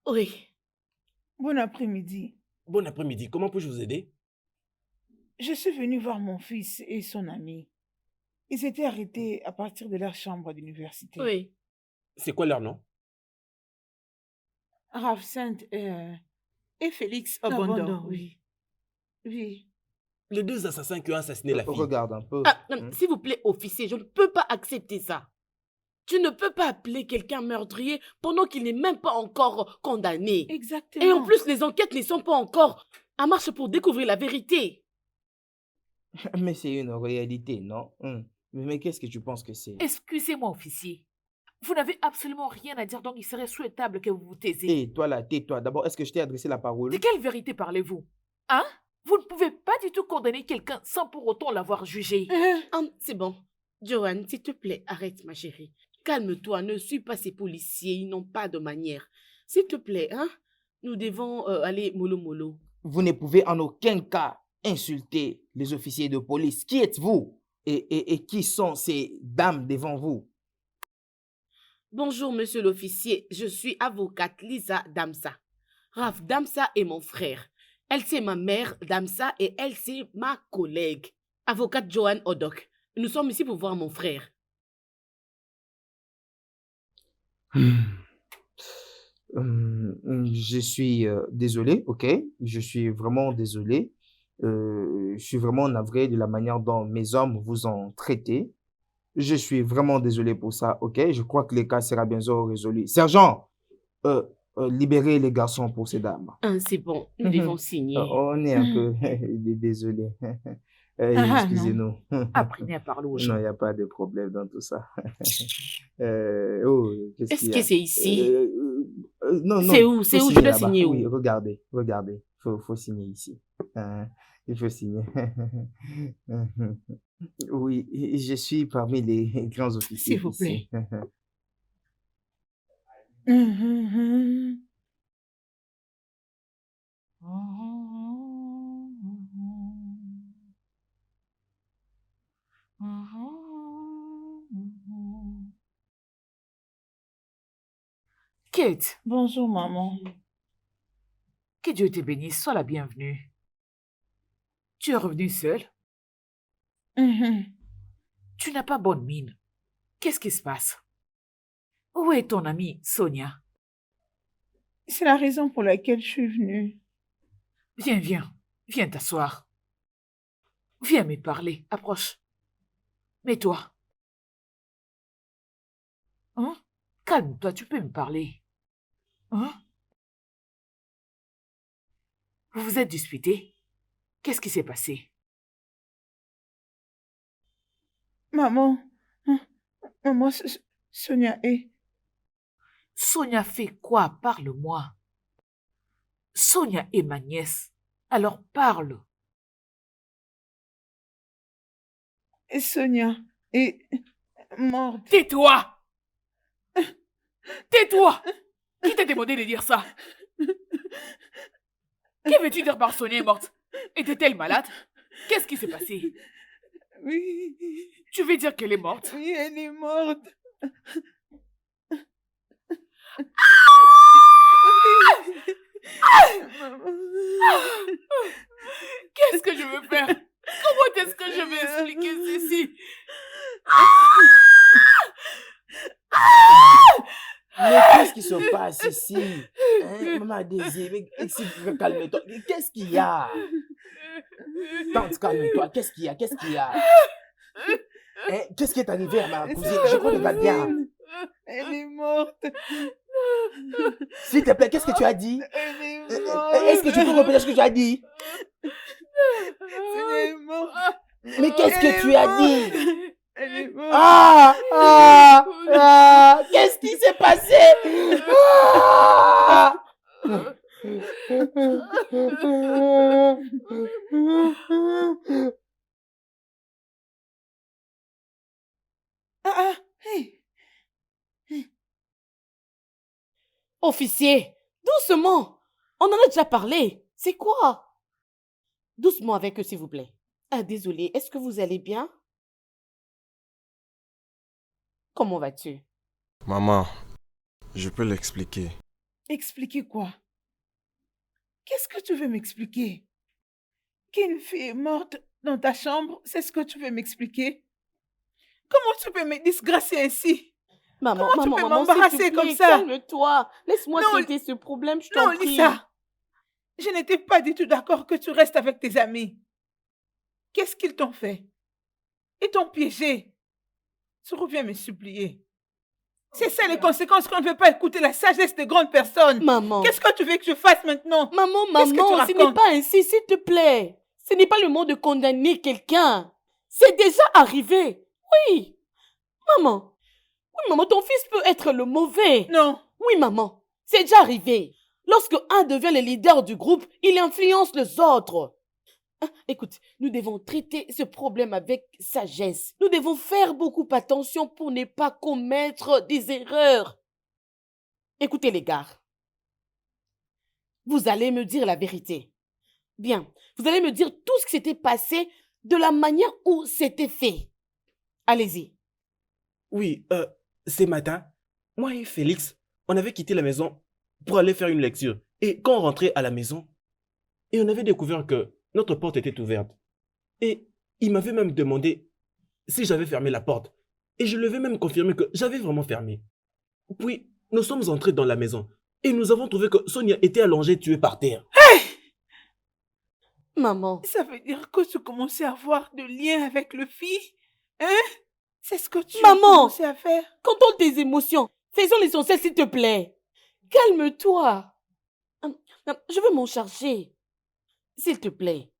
Oui. Bon après-midi. Bon après-midi. Comment puis-je vous aider? Je suis venue voir mon fils et son ami. Ils étaient arrêtés à partir de leur chambre d'université. Oui. C'est quoi leur nom? Raph Saint et Félix Obondo, oui. Oui. Les deux assassins qui ont assassiné la fille. Regarde un peu. S'il vous plaît, officier, je ne peux pas accepter ça. Tu ne peux pas appeler quelqu'un meurtrier pendant qu'il n'est même pas encore condamné. Exactement. Et en plus, les enquêtes ne sont pas encore en marche pour découvrir la vérité. Mais c'est une réalité, non? Mais qu'est-ce que tu penses que c'est? Excusez-moi, officier. Vous n'avez absolument rien à dire, donc il serait souhaitable que vous vous taisiez. Hé, toi là, tais-toi. D'abord, est-ce que je t'ai adressé la parole? De quelle vérité parlez-vous? Hein? Vous ne pouvez pas du tout condamner quelqu'un sans pour autant l'avoir jugé. C'est bon. Joanne, s'il te plaît, arrête, ma chérie. Calme-toi, ne suis pas ces policiers, ils n'ont pas de manière. S'il te plaît, nous devons aller mollo. Vous ne pouvez en aucun cas insulter les officiers de police. Qui êtes-vous? Et qui sont ces dames devant vous? Bonjour, monsieur l'officier. Je suis avocate Lisa Damsa. Raph Damsa est mon frère. Elle, c'est ma mère, Damsa, et elle, c'est ma collègue. Avocate Joanne Odok. Nous sommes ici pour voir mon frère. Je suis désolé, ok? Je suis vraiment désolé. Je suis vraiment navré de la manière dont mes hommes vous ont traité. Je suis vraiment désolé pour ça, ok? Je crois que le cas sera bientôt résolu. Sergent, libérez les garçons pour ces dames. C'est bon, nous devons signer. On est un peu désolé. Excusez-nous. Apprenez à parler aux gens. Non, il n'y a pas de problème dans tout ça. Est-ce que c'est ici? Non. C'est où? C'est où je dois signer? Oui, regardez. Faut signer ici. Il faut signer. Oui, je suis parmi les grands officiers. S'il vous plaît. Kate. Bonjour, maman. Que Dieu te bénisse, sois la bienvenue. Tu es revenue seule? Tu n'as pas bonne mine. Qu'est-ce qui se passe? Où est ton amie, Sonia? C'est la raison pour laquelle je suis venue. Viens t'asseoir. Viens me parler, approche. Mets-toi. Calme-toi, tu peux me parler. Vous vous êtes disputé? Qu'est-ce qui s'est passé? Maman, maman, Sonia est... Sonia fait quoi? Parle-moi. Sonia est ma nièce. Alors parle. Sonia est morte. Tais-toi! Tais-toi! Qui t'a demandé de dire ça? Que veux-tu dire par Sonia est morte? Était-elle malade? Qu'est-ce qui s'est passé? Oui. Tu veux dire qu'elle est morte? Oui, elle est morte. Qu'est-ce que je veux faire? Comment est-ce que je vais expliquer ceci? Mais qu'est-ce qui se passe ici? Hein, Maman Désir, calme-toi. Qu'est-ce qu'il y a? Tante, calme-toi. Qu'est-ce qu'il y a? Qu'est-ce qu'il y a? Hein, qu'est-ce qui est arrivé à ma cousine? Je crois qu'elle va bien. Elle est morte. S'il te plaît, qu'est-ce que tu as dit? Elle est morte. Est-ce que tu peux répéter ce que tu as dit? Elle est morte. Mais qu'est-ce que tu as dit? Elle est morte. Qu'est-ce qui s'est passé? Hey. Officier, doucement. On en a déjà parlé. C'est quoi? Doucement avec eux, s'il vous plaît. Ah, désolé, est-ce que vous allez bien? Comment vas-tu? Maman, je peux l'expliquer. Expliquer quoi? Qu'est-ce que tu veux m'expliquer? Qu'une fille est morte dans ta chambre, c'est ce que tu veux m'expliquer? Comment tu peux me disgracier ainsi? Maman, Comment tu peux maman, m'embarrasser s'il te plaît, comme ça? calme-toi. Laisse-moi Non, traiter ce problème, je t'en Non, prie. Lisa, je n'étais pas du tout d'accord que tu restes avec tes amis. Qu'est-ce qu'ils t'ont fait? Ils t'ont piégé. Tu reviens me supplier. C'est ça les conséquences qu'on ne veut pas écouter la sagesse des grandes personnes. Maman. Qu'est-ce que tu veux que je fasse maintenant? Maman, Qu'est-ce que tu ce n'est racontes? pas ainsi, s'il te plaît. Ce n'est pas le mot de condamner quelqu'un. C'est déjà arrivé. Oui. Maman. Oui, maman, ton fils peut être le mauvais. Non. Oui, maman. C'est déjà arrivé. Lorsque un devient le leader du groupe, il influence les autres. Écoute, nous devons traiter ce problème avec sagesse. Nous devons faire beaucoup attention pour ne pas commettre des erreurs. Écoutez les gars. Vous allez me dire la vérité. Bien, vous allez me dire tout ce qui s'était passé de la manière où c'était fait. Allez-y. Oui, ce matin, moi et Félix, on avait quitté la maison pour aller faire une lecture. Et quand on rentrait à la maison, et on avait découvert que notre porte était ouverte. Et il m'avait même demandé si j'avais fermé la porte. Et je lui avais même confirmé que j'avais vraiment fermé. Puis, nous sommes entrés dans la maison et nous avons trouvé que Sonia était allongée, tuée par terre. Hey! Maman. Ça veut dire que tu commençais à avoir de liens avec le fils? Hein? C'est ce que tu as Maman, commencé à faire? contrôle tes émotions. Faisons l'essentiel, s'il te plaît. Calme-toi. Je veux m'en charger. S'il te plaît.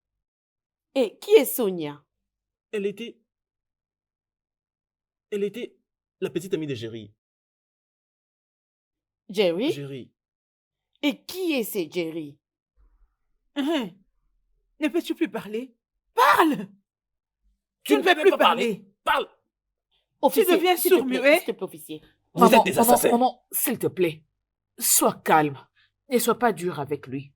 Et qui est Sonia? Elle était la petite amie de Jerry. Jerry? Jerry. Et qui est ce Jerry? Ne peux-tu plus parler? Parle! Tu ne peux plus parler. Parle! Tu deviens sourd-muet? S'il te plaît, officier. Vous êtes des assassins. Maman, s'il te plaît, sois calme. Ne sois pas dur avec lui.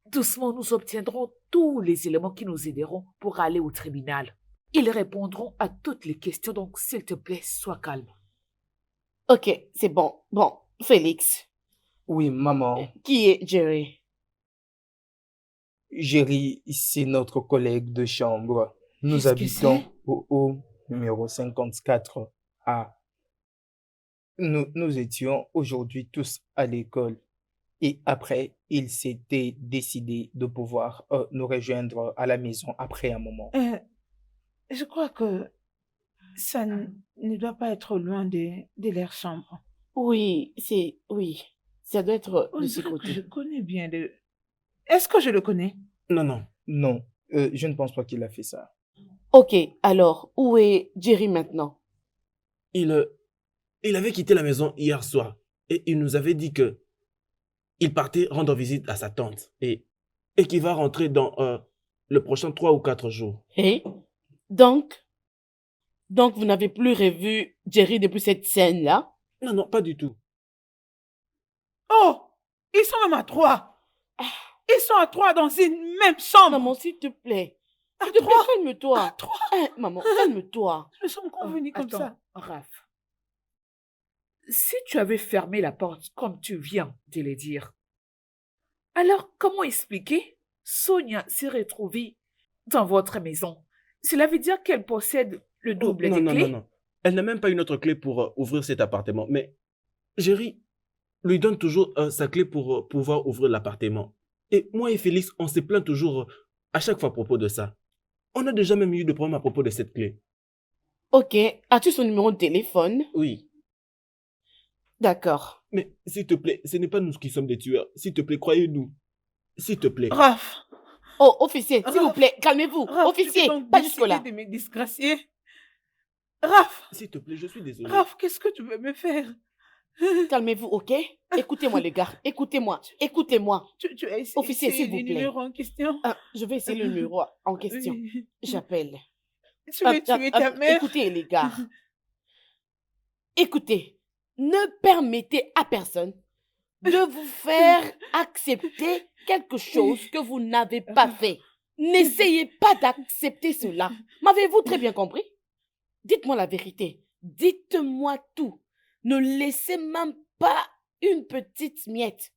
Doucement, nous obtiendrons tous les éléments qui nous aideront pour aller au tribunal. Ils répondront à toutes les questions, donc s'il te plaît, sois calme. Ok, c'est bon. Bon, Félix. Oui, maman. Qui est Jerry? Jerry, c'est notre collègue de chambre. Nous habitons au numéro 54A. Nous étions aujourd'hui tous à l'école. Et après, il s'était décidé de pouvoir nous rejoindre à la maison après un moment. Je crois que ça ne doit pas être loin de leur chambre. Oui, oui. Ça doit être On de ce dirait que côté. je connais bien Est-ce que je le connais? Non, non. Non, je ne pense pas qu'il a fait ça. Ok, alors, où est Jerry maintenant? Il avait quitté la maison hier soir et il nous avait dit que il partait rendre visite à sa tante et qu'il va rentrer dans le prochain 3 ou 4 jours. Et donc vous n'avez plus revu Jerry depuis cette scène-là? Non, non, pas du tout. Oh, ils sont même à 3. Ils sont à 3 dans une même chambre. Maman, s'il te plaît. À S'il te plaît, 3. calme-toi. À 3. Maman, calme-toi. Nous sommes convenus comme Attends, ça. Raph. Si tu avais fermé la porte comme tu viens de le dire, alors comment expliquer Sonia s'est retrouvée dans votre maison? Cela veut dire qu'elle possède le double non, des non, clés? non, non. Elle n'a même pas une autre clé pour ouvrir cet appartement. Mais Jerry lui donne toujours sa clé pour pouvoir ouvrir l'appartement. Et moi et Félix, on se plaint toujours à chaque fois à propos de ça. On a déjà même eu de problèmes à propos de cette clé. Ok, as-tu son numéro de téléphone? Oui. D'accord. Mais s'il te plaît, ce n'est pas nous qui sommes des tueurs. S'il te plaît, croyez-nous. S'il te plaît. Raph. Oh, officier, s'il vous Raph. plaît, calmez-vous. Raph, Officier, tu peux donc pas décider jusque-là. de me disgracier. Raph. S'il te plaît, je suis désolé. Raph, qu'est-ce que tu veux me faire? Calmez-vous, ok? Écoutez-moi, les gars. Écoutez-moi. Écoutez-moi. Tu as essayé Officier, s'il vous le plaît. numéro en question? Je vais essayer le numéro en question. Oui. J'appelle. Tu veux tuer ta mère? Écoutez, les gars. Écoutez, ne permettez à personne de vous faire accepter quelque chose que vous n'avez pas fait. N'essayez pas d'accepter cela. M'avez-vous très bien compris? Dites-moi la vérité. Dites-moi tout. Ne laissez même pas une petite miette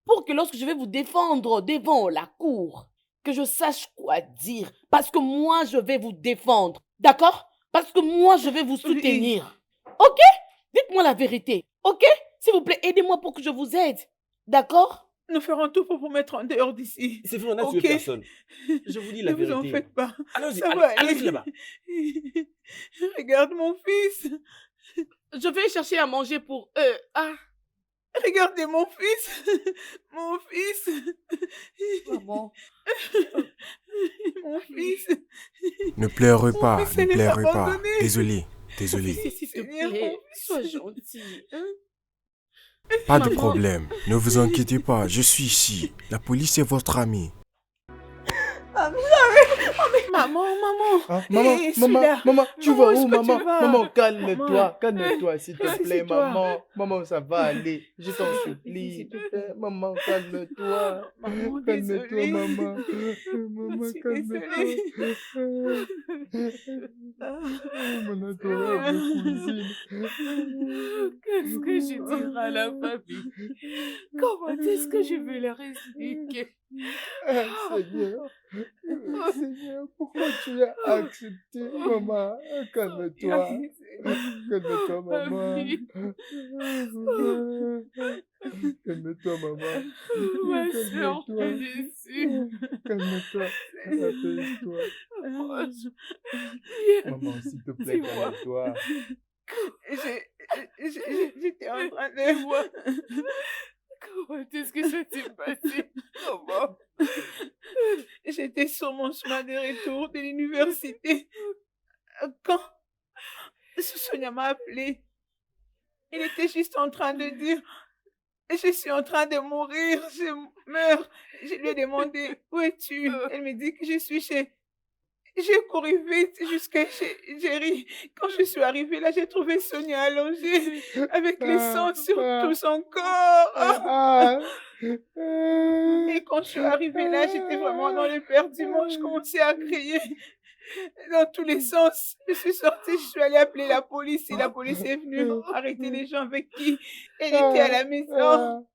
pour que lorsque je vais vous défendre devant la cour, que je sache quoi dire. Parce que moi, je vais vous défendre. D'accord? Parce que moi, je vais vous soutenir. Ok? Dites-moi la vérité. Ok? S'il vous plaît, aidez-moi pour que je vous aide. D'accord? Nous ferons tout pour vous mettre en dehors d'ici. C'est vrai, on a tué Ok? personne. Je vous dis la vérité. Ne vous en faites pas. Allons-y, Ça va allez-y aller. là-bas. Regarde mon fils. Je vais chercher à manger pour eux. Ah. Regardez mon fils. Mon fils. Maman. Mon fils. Ne pleurez Mon pas, fils, ne elle est pleurez pas. abandonnée. Désolé, désolé. S'il te Seigneur, plaît, mon fils. sois gentil. Hein? Pas de Maman. problème, ne vous inquiétez pas, je suis ici. La police est votre ami. Maman. Ah, maman, Et maman, celui-là. maman, tu Maman, vas est-ce où, que tu maman? vas? Maman, calme-toi, Maman. calme-toi, s'il te plaît, Assis-toi. maman. Maman, ça va aller, je t'en supplie. S'il te plaît. Maman, calme-toi. Maman, Calme-toi, désolée. maman. Je Maman, suis calme-toi. Mon adorable cousine. Qu'est-ce que je dirai à la famille? Comment est-ce que je vais leur expliquer? Ah, Seigneur, Seigneur, pourquoi tu as accepté, maman? Calme-toi. Calme-toi, maman. Calme-toi, maman. Ma soeur, Calme-toi. Jésus. Calme-toi. Apaise-toi. Maman, s'il te plaît, Dis-moi. calme-toi. J'étais en train de voir. Comment est-ce que ça s'est passé? Comment? J'étais sur mon chemin de retour de l'université. Quand Sonia m'a appelé, il était juste en train de dire: je suis en train de mourir, je meurs. Je lui ai demandé: où es-tu? Elle me dit que je suis chez. J'ai couru vite jusqu'à chez Jerry. Quand je suis arrivée là, j'ai trouvé Sonia allongée avec les sangs sur tout son corps. Et quand je suis arrivée là, j'étais vraiment dans l'éperdument. Je commençais à crier dans tous les sens. Je suis sortie, je suis allée appeler la police et la police est venue arrêter les gens avec qui elle était à la maison.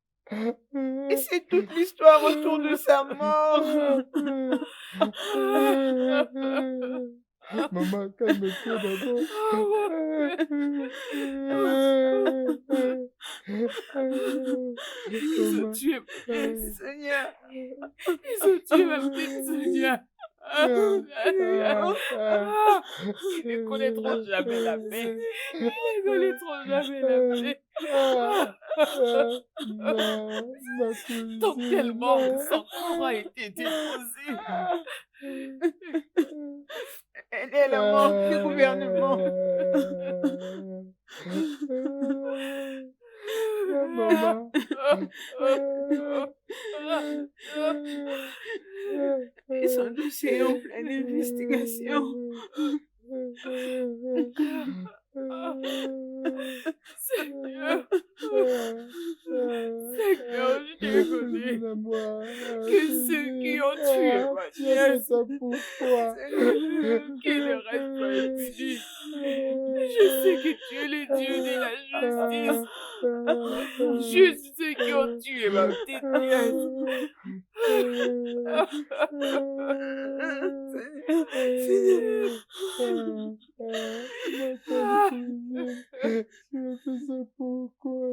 Et c'est toute l'histoire autour de sa mort. Maman, calme-toi d'abord. Ils ont tué Sonia. Ils ont tué ma petite Sonia. Ils ne connaîtront jamais la paix. Ils ne connaîtront jamais la paix. Ma cousine. Donc tellement son corps a été déposé. Elle est la mort du gouvernement. Maman. Et son dossier est en pleine investigation. Seigneur, Seigneur, je te connais que ceux qui ont tué ma nièce, Seigneur, qu'il ne reste pas impuni. Je sais que tu es le Dieu de la justice. Juste ceux qui ont tué ma petite nièce. Pourquoi?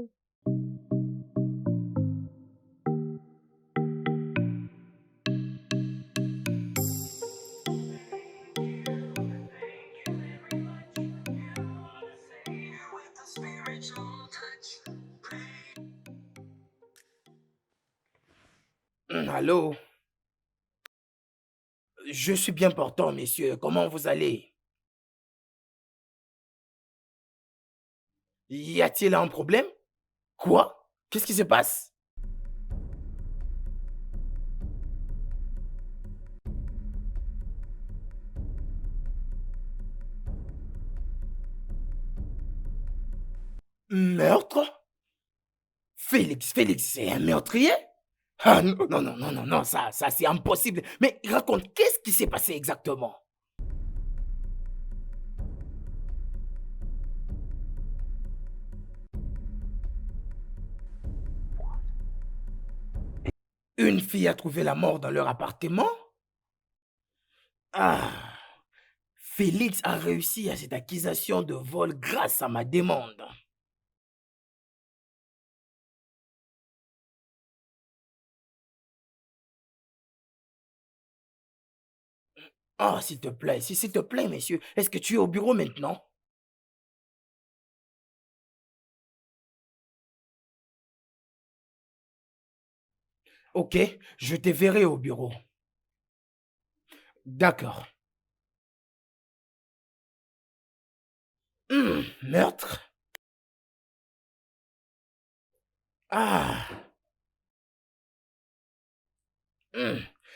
Allô? Je suis bien portant, messieurs. Comment vous allez? Y a-t-il un problème? Quoi? Qu'est-ce qui se passe? Meurtre? Félix, c'est un meurtrier? Ah non, non, non, non, non, non, ça c'est impossible. Mais raconte, qu'est-ce qui s'est passé exactement? Une fille a trouvé la mort dans leur appartement? Ah, Félix a réussi à cette accusation de vol grâce à ma demande. Oh, s'il te plaît, s'il te plaît, messieurs, est-ce que tu es au bureau maintenant? Ok, je te verrai au bureau. D'accord. Meurtre? Ah.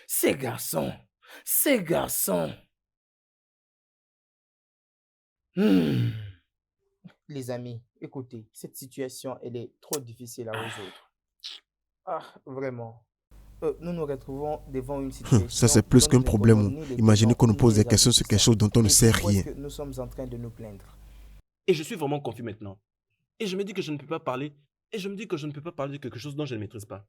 Ces garçons. Ces garçons. Les amis, écoutez, cette situation, elle est trop difficile à résoudre. Ah, vraiment. Nous nous retrouvons devant une situation. Ça, c'est plus dont qu'un nous ne problème. connaissons ni les Imaginez qu'on nous tenants, pose ni des les questions sur quelque chose dont on ne Et sait pourquoi rien. est-ce que nous sommes en train de nous plaindre? Et je suis vraiment confus maintenant. Et je me dis que je ne peux pas parler. Et je me dis que je ne peux pas parler de quelque chose dont je ne maîtrise pas.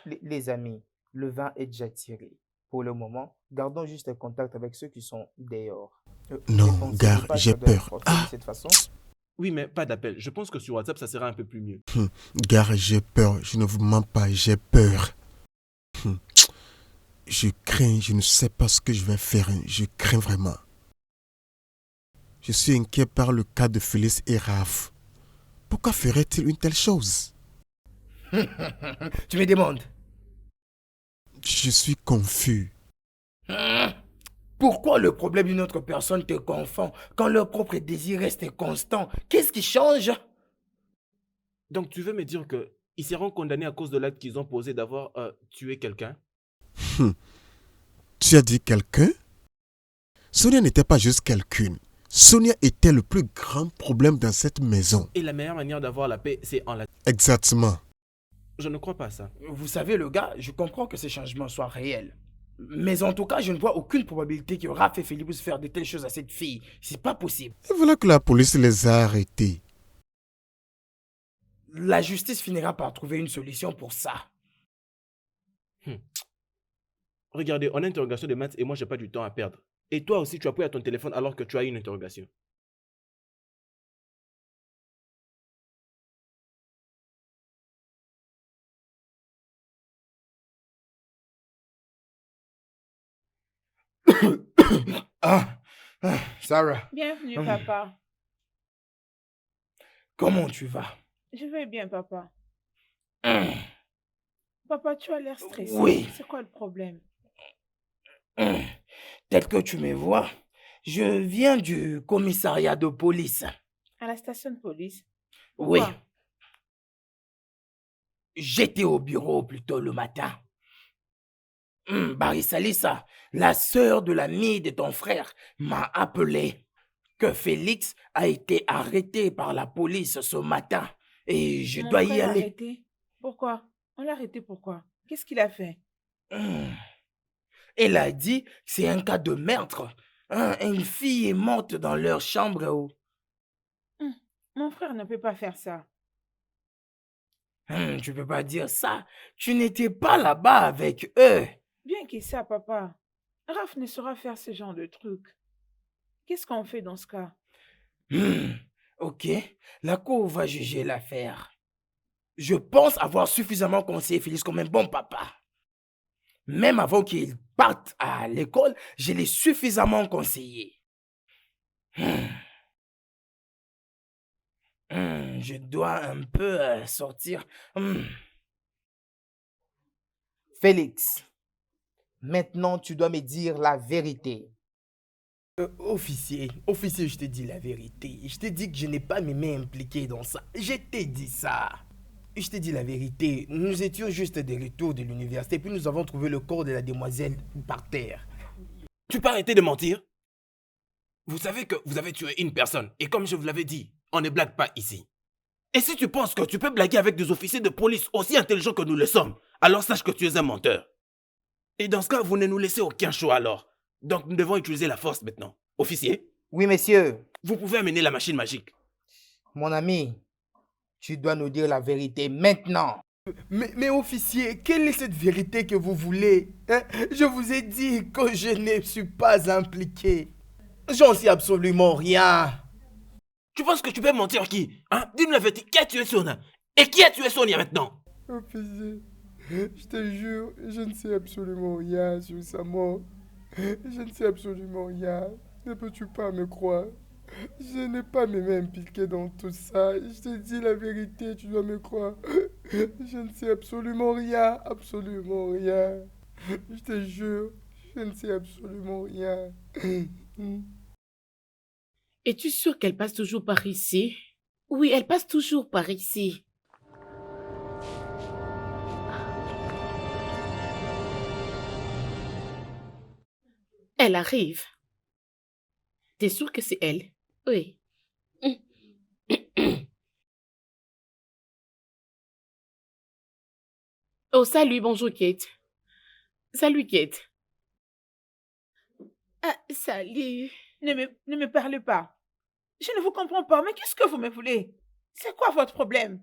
Les amis, le vin est déjà tiré. Pour le moment, gardons juste contact avec ceux qui sont dehors. Non, Ne pensez-vous gare, pas que j'ai ça doit être peur. fait de cette façon? Oui, mais pas d'appel. Je pense que sur WhatsApp, ça sera un peu plus mieux. Gare, j'ai peur. Je ne vous mens pas, j'ai peur. Je crains, je ne sais pas ce que je vais faire. Je crains vraiment. Je suis inquiet par le cas de Félix et Raph. Pourquoi ferait-il une telle chose? Tu me demandes? Je suis confus. Pourquoi le problème d'une autre personne te confond quand leur propre désir reste constant? Qu'est-ce qui change? Donc, tu veux me dire que ils seront condamnés à cause de l'acte qu'ils ont posé d'avoir tué quelqu'un? Tu as dit quelqu'un? Sonia n'était pas juste quelqu'une. Sonia était le plus grand problème dans cette maison. Et la meilleure manière d'avoir la paix, c'est en la... Exactement. Je ne crois pas à ça. Vous savez, le gars, je comprends que ces changements soient réels. Mais en tout cas, je ne vois aucune probabilité que Raph et Philippus faire de telles choses à cette fille. C'est pas possible. Et voilà que la police les a arrêtés. La justice finira par trouver une solution pour ça. Regardez, on a une interrogation de maths et moi, j'ai pas du temps à perdre. Et toi aussi, tu as pris à ton téléphone alors que tu as eu une interrogation. Sarah. Bienvenue, papa. Comment tu vas? Je vais bien, papa. Hum, Papa, tu as l'air stressé. Oui. C'est quoi le problème? Tel que tu me vois, je viens du commissariat de police. À la station de police? Oui. Pourquoi? J'étais au bureau plus tôt le matin. Barisalisa, la sœur de l'ami de ton frère, m'a appelé que Félix a été arrêté par la police ce matin et je Mon dois y frère aller. arrêté? Pourquoi? On l'a arrêté pourquoi? Qu'est-ce qu'il a fait? Elle a dit que c'est un cas de meurtre. Une fille est morte dans leur chambre. Mon frère ne peut pas faire ça. Tu peux pas dire ça. Tu n'étais pas là-bas avec eux. Bien que ça, papa. Raph ne saura faire ce genre de truc. Qu'est-ce qu'on fait dans ce cas? Ok, la cour va juger l'affaire. Je pense avoir suffisamment conseillé Félix comme un bon papa. Même avant qu'il parte à l'école, je l'ai suffisamment conseillé. Je dois un peu sortir. Félix, maintenant tu dois me dire la vérité. Officier, je t'ai dit la vérité. Je t'ai dit que je n'ai pas mes mains impliquées dans ça. Je t'ai dit ça. Je t'ai dit la vérité. Nous étions juste de retour de l'université, puis nous avons trouvé le corps de la demoiselle par terre. Tu peux arrêter de mentir? Vous savez que vous avez tué une personne. Et comme je vous l'avais dit, on ne blague pas ici. Et si tu penses que tu peux blaguer avec des officiers de police aussi intelligents que nous le sommes, alors sache que tu es un menteur. Et dans ce cas, vous ne nous laissez aucun choix alors. Donc nous devons utiliser la force maintenant. Officier? Oui, monsieur. Vous pouvez amener la machine magique. Mon ami, tu dois nous dire la vérité maintenant. Mais officier, quelle est cette vérité que vous voulez? Je vous ai dit que je ne suis pas impliqué. J'en sais absolument rien. Tu penses que tu peux mentir à qui? Dis-nous la vérité. Qui a tué Sonia? Et qui a tué Sonia maintenant? Officier, je te jure, je ne sais absolument rien sur sa mort. Je ne sais absolument rien. Ne peux-tu pas me croire? Je n'ai pas mes mains impliquées dans tout ça. Je te dis la vérité, tu dois me croire. Je ne sais absolument rien, absolument rien. Je te jure, je ne sais absolument rien. Es-tu sûre qu'elle passe toujours par ici? Oui, elle passe toujours par ici. Elle arrive. T'es sûre que c'est elle? Oui. Oh, salut, bonjour Kate. Salut Kate. Ah, salut. Ne me parlez pas. Je ne vous comprends pas, mais qu'est-ce que vous me voulez? C'est quoi votre problème?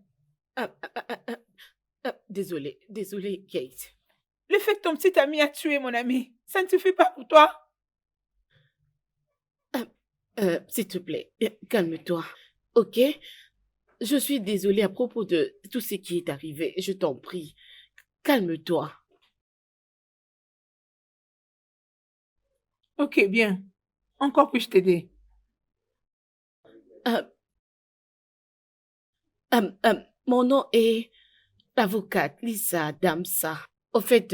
Désolée, Kate. Le fait que ton petit ami a tué mon ami, ça ne suffit pas pour toi? S'il te plaît, calme-toi, ok? Je suis désolée à propos de tout ce qui est arrivé. Je t'en prie, calme-toi. Ok, bien. Encore puis-je t'aider? Mon nom est l'avocate Lisa Damsa. Au fait,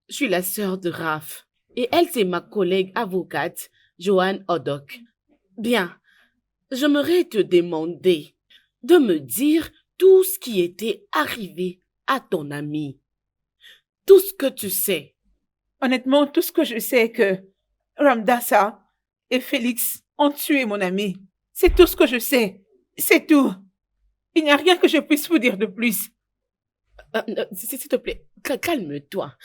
je suis la sœur de Raph. Et elle, c'est ma collègue avocate, Joanne Odok. Bien, j'aimerais te demander de me dire tout ce qui était arrivé à ton ami. Tout ce que tu sais. Honnêtement, tout ce que je sais est que Ramdasa et Félix ont tué mon ami. C'est tout ce que je sais. C'est tout. Il n'y a rien que je puisse vous dire de plus. S'il te plaît, calme-toi.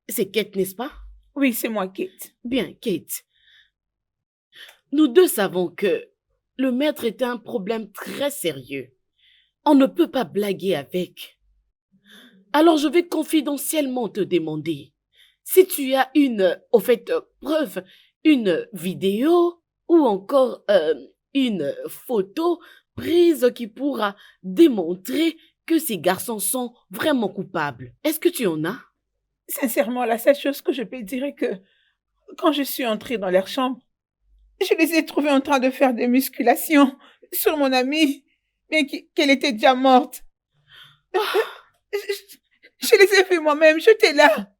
C'est Kate, n'est-ce pas? Oui, c'est moi, Kate. Bien, Kate. Nous deux savons que le meurtre est un problème très sérieux. On ne peut pas blaguer avec. Alors je vais confidentiellement te demander si tu as preuve, une vidéo ou encore une photo prise qui pourra démontrer que ces garçons sont vraiment coupables. Est-ce que tu en as? Sincèrement, la seule chose que je peux dire est que quand je suis entrée dans leur chambre, je les ai trouvés en train de faire des musculations sur mon amie, mais qu'elle était déjà morte. Je les ai vus moi-même, j'étais là.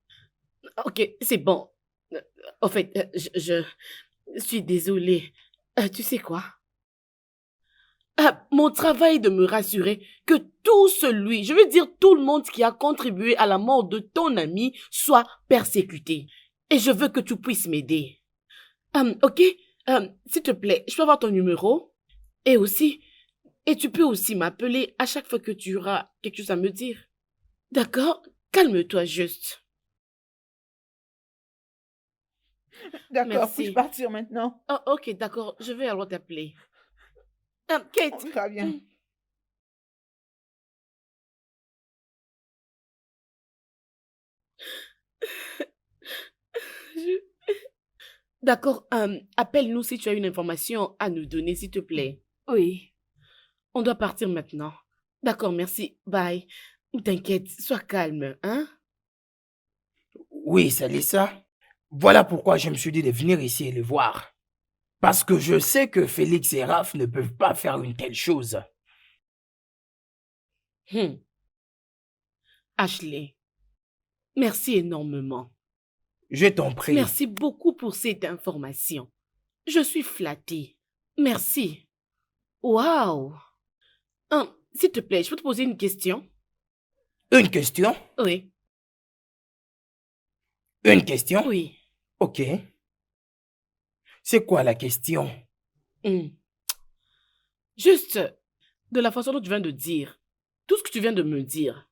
Ok, c'est bon. En fait, je suis désolée. Tu sais quoi? Mon travail est de me rassurer que je veux dire tout le monde qui a contribué à la mort de ton ami soit persécuté. Et je veux que tu puisses m'aider. Ok? S'il te plaît, je peux avoir ton numéro? Et tu peux aussi m'appeler à chaque fois que tu auras quelque chose à me dire. D'accord? Calme-toi juste. D'accord, puis-je partir maintenant? Oh, ok, d'accord, je vais alors t'appeler. Kate. On verra bien. D'accord, appelle-nous si tu as une information à nous donner, s'il te plaît. Oui. On doit partir maintenant. D'accord, merci. Bye. T'inquiète, sois calme, hein? Oui, Salissa. Voilà pourquoi je me suis dit de venir ici et les voir. Parce que je sais que Félix et Raph ne peuvent pas faire une telle chose. Ashley, merci énormément. Je t'en prie. Merci beaucoup pour cette information. Je suis flattée. Merci. Waouh! S'il te plaît, je peux te poser une question? Une question? Oui. Une question? Oui. Ok. C'est quoi la question? Juste, de la façon dont tu viens de dire, tout ce que tu viens de me dire,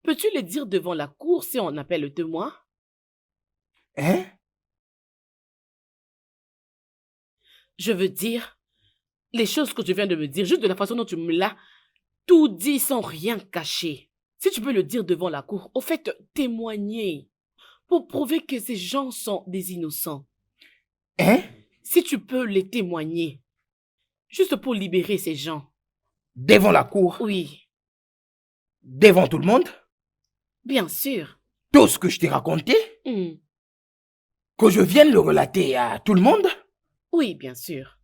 peux-tu le dire devant la cour si on appelle le témoin? Hein? Je veux dire, les choses que tu viens de me dire, juste de la façon dont tu me l'as tout dit sans rien cacher. Si tu peux le dire devant la cour, au fait, témoigner, pour prouver que ces gens sont des innocents. Hein? Si tu peux les témoigner, juste pour libérer ces gens. Devant la cour? Oui. Devant tout le monde? Bien sûr. Tout ce que je t'ai raconté? Que je vienne le relater à tout le monde? Oui, bien sûr.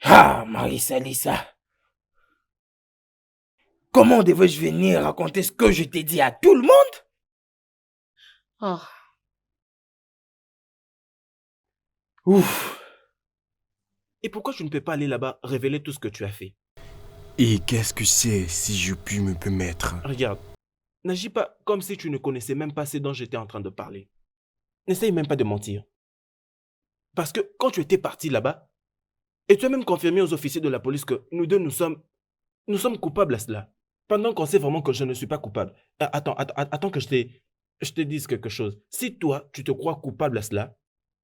Ah, Marie-Salissa. Comment devais-je venir raconter ce que je t'ai dit à tout le monde? Oh. Ouf. Et pourquoi tu ne peux pas aller là-bas révéler tout ce que tu as fait? Et qu'est-ce que c'est, si je puis me permettre? Regarde, n'agis pas comme si tu ne connaissais même pas ce dont j'étais en train de parler. N'essaye même pas de mentir. Parce que quand tu étais parti là-bas, et tu as même confirmé aux officiers de la police que nous deux, nous sommes coupables à cela. Pendant qu'on sait vraiment que je ne suis pas coupable. Attends que je te dise quelque chose. Si toi, tu te crois coupable à cela,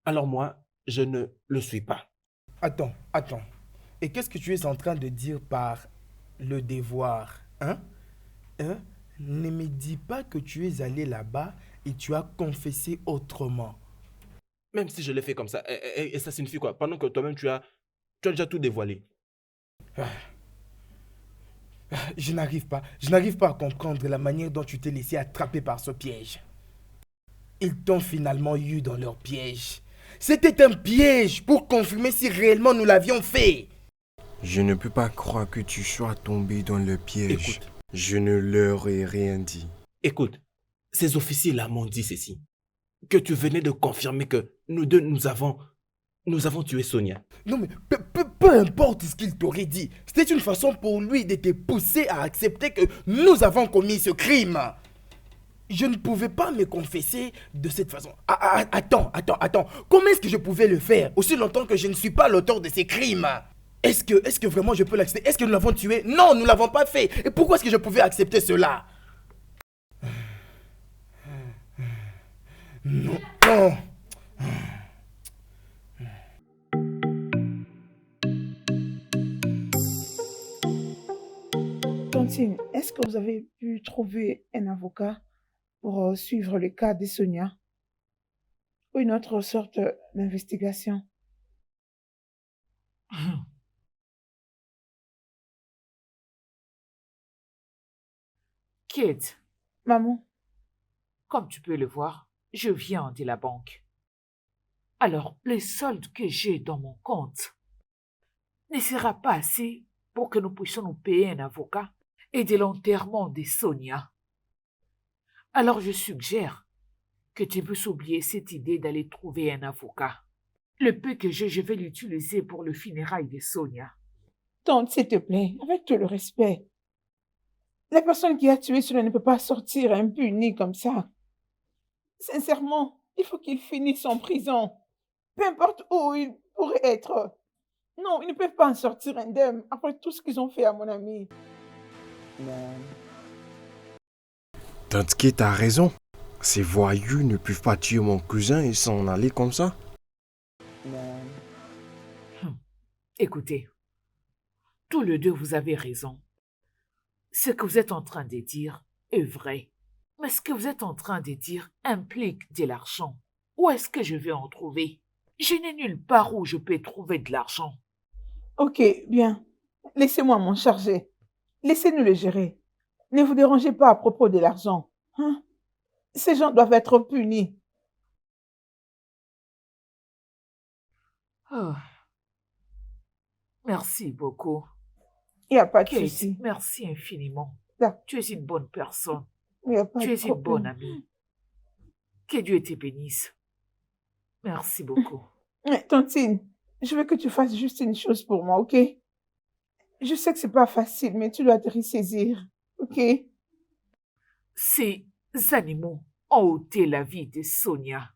alors moi, je ne le suis pas. Attends. Et qu'est-ce que tu es en train de dire par le devoir, hein? Ne me dis pas que tu es allé là-bas et tu as confessé autrement. Même si je l'ai fait comme ça, et ça signifie quoi? Pendant que toi-même, tu as déjà tout dévoilé. Je n'arrive pas à comprendre la manière dont tu t'es laissé attraper par ce piège. Ils t'ont finalement eu dans leur piège. C'était un piège pour confirmer si réellement nous l'avions fait. Je ne peux pas croire que tu sois tombé dans le piège. Écoute. Je ne leur ai rien dit. Écoute, ces officiers-là m'ont dit ceci. Que tu venais de confirmer que nous deux, nous avons tué Sonia. Non mais peu importe ce qu'il t'aurait dit. C'était une façon pour lui de te pousser à accepter que nous avons commis ce crime. Je ne pouvais pas me confesser de cette façon. Attends. Comment est-ce que je pouvais le faire aussi longtemps que je ne suis pas l'auteur de ces crimes? Est-ce que vraiment je peux l'accepter? Est-ce que nous l'avons tué? Non, nous ne l'avons pas fait. Et pourquoi est-ce que je pouvais accepter cela? Non. Tontine, est-ce que vous avez pu trouver un avocat pour suivre le cas de Sonia? Ou une autre sorte d'investigation? Kate. Maman. Comme tu peux le voir, je viens de la banque. Alors, le solde que j'ai dans mon compte ne sera pas assez pour que nous puissions nous payer un avocat et de l'enterrement de Sonia. Alors je suggère que tu puisses oublier cette idée d'aller trouver un avocat. Le peu que j'ai, je vais l'utiliser pour le funérail de Sonia. Tante, s'il te plaît, avec tout le respect. La personne qui a tué cela ne peut pas sortir impunie comme ça. Sincèrement, il faut qu'il finisse en prison. Peu importe où il pourrait être. Non, ils ne peuvent pas en sortir indemnes après tout ce qu'ils ont fait à mon ami. Tante Kate a raison. Ces voyous ne peuvent pas tuer mon cousin et s'en aller comme ça. Écoutez, tous les deux vous avez raison. Ce que vous êtes en train de dire est vrai. Mais ce que vous êtes en train de dire implique de l'argent. Où est-ce que je vais en trouver? Je n'ai nulle part où je peux trouver de l'argent. Ok, bien. Laissez-moi m'en charger. Laissez-nous le gérer. Ne vous dérangez pas à propos de l'argent. Hein? Ces gens doivent être punis. Oh. Merci beaucoup. Il n'y a pas de Kate, souci. merci infiniment. D'accord. Tu es une bonne personne. Il n'y a pas Tu de es une bonne problème. amie. Que Dieu te bénisse. Merci beaucoup. Tantine, je veux que tu fasses juste une chose pour moi, ok? Je sais que c'est pas facile, mais tu dois te ressaisir, ok? Ces animaux ont ôté la vie de Sonia.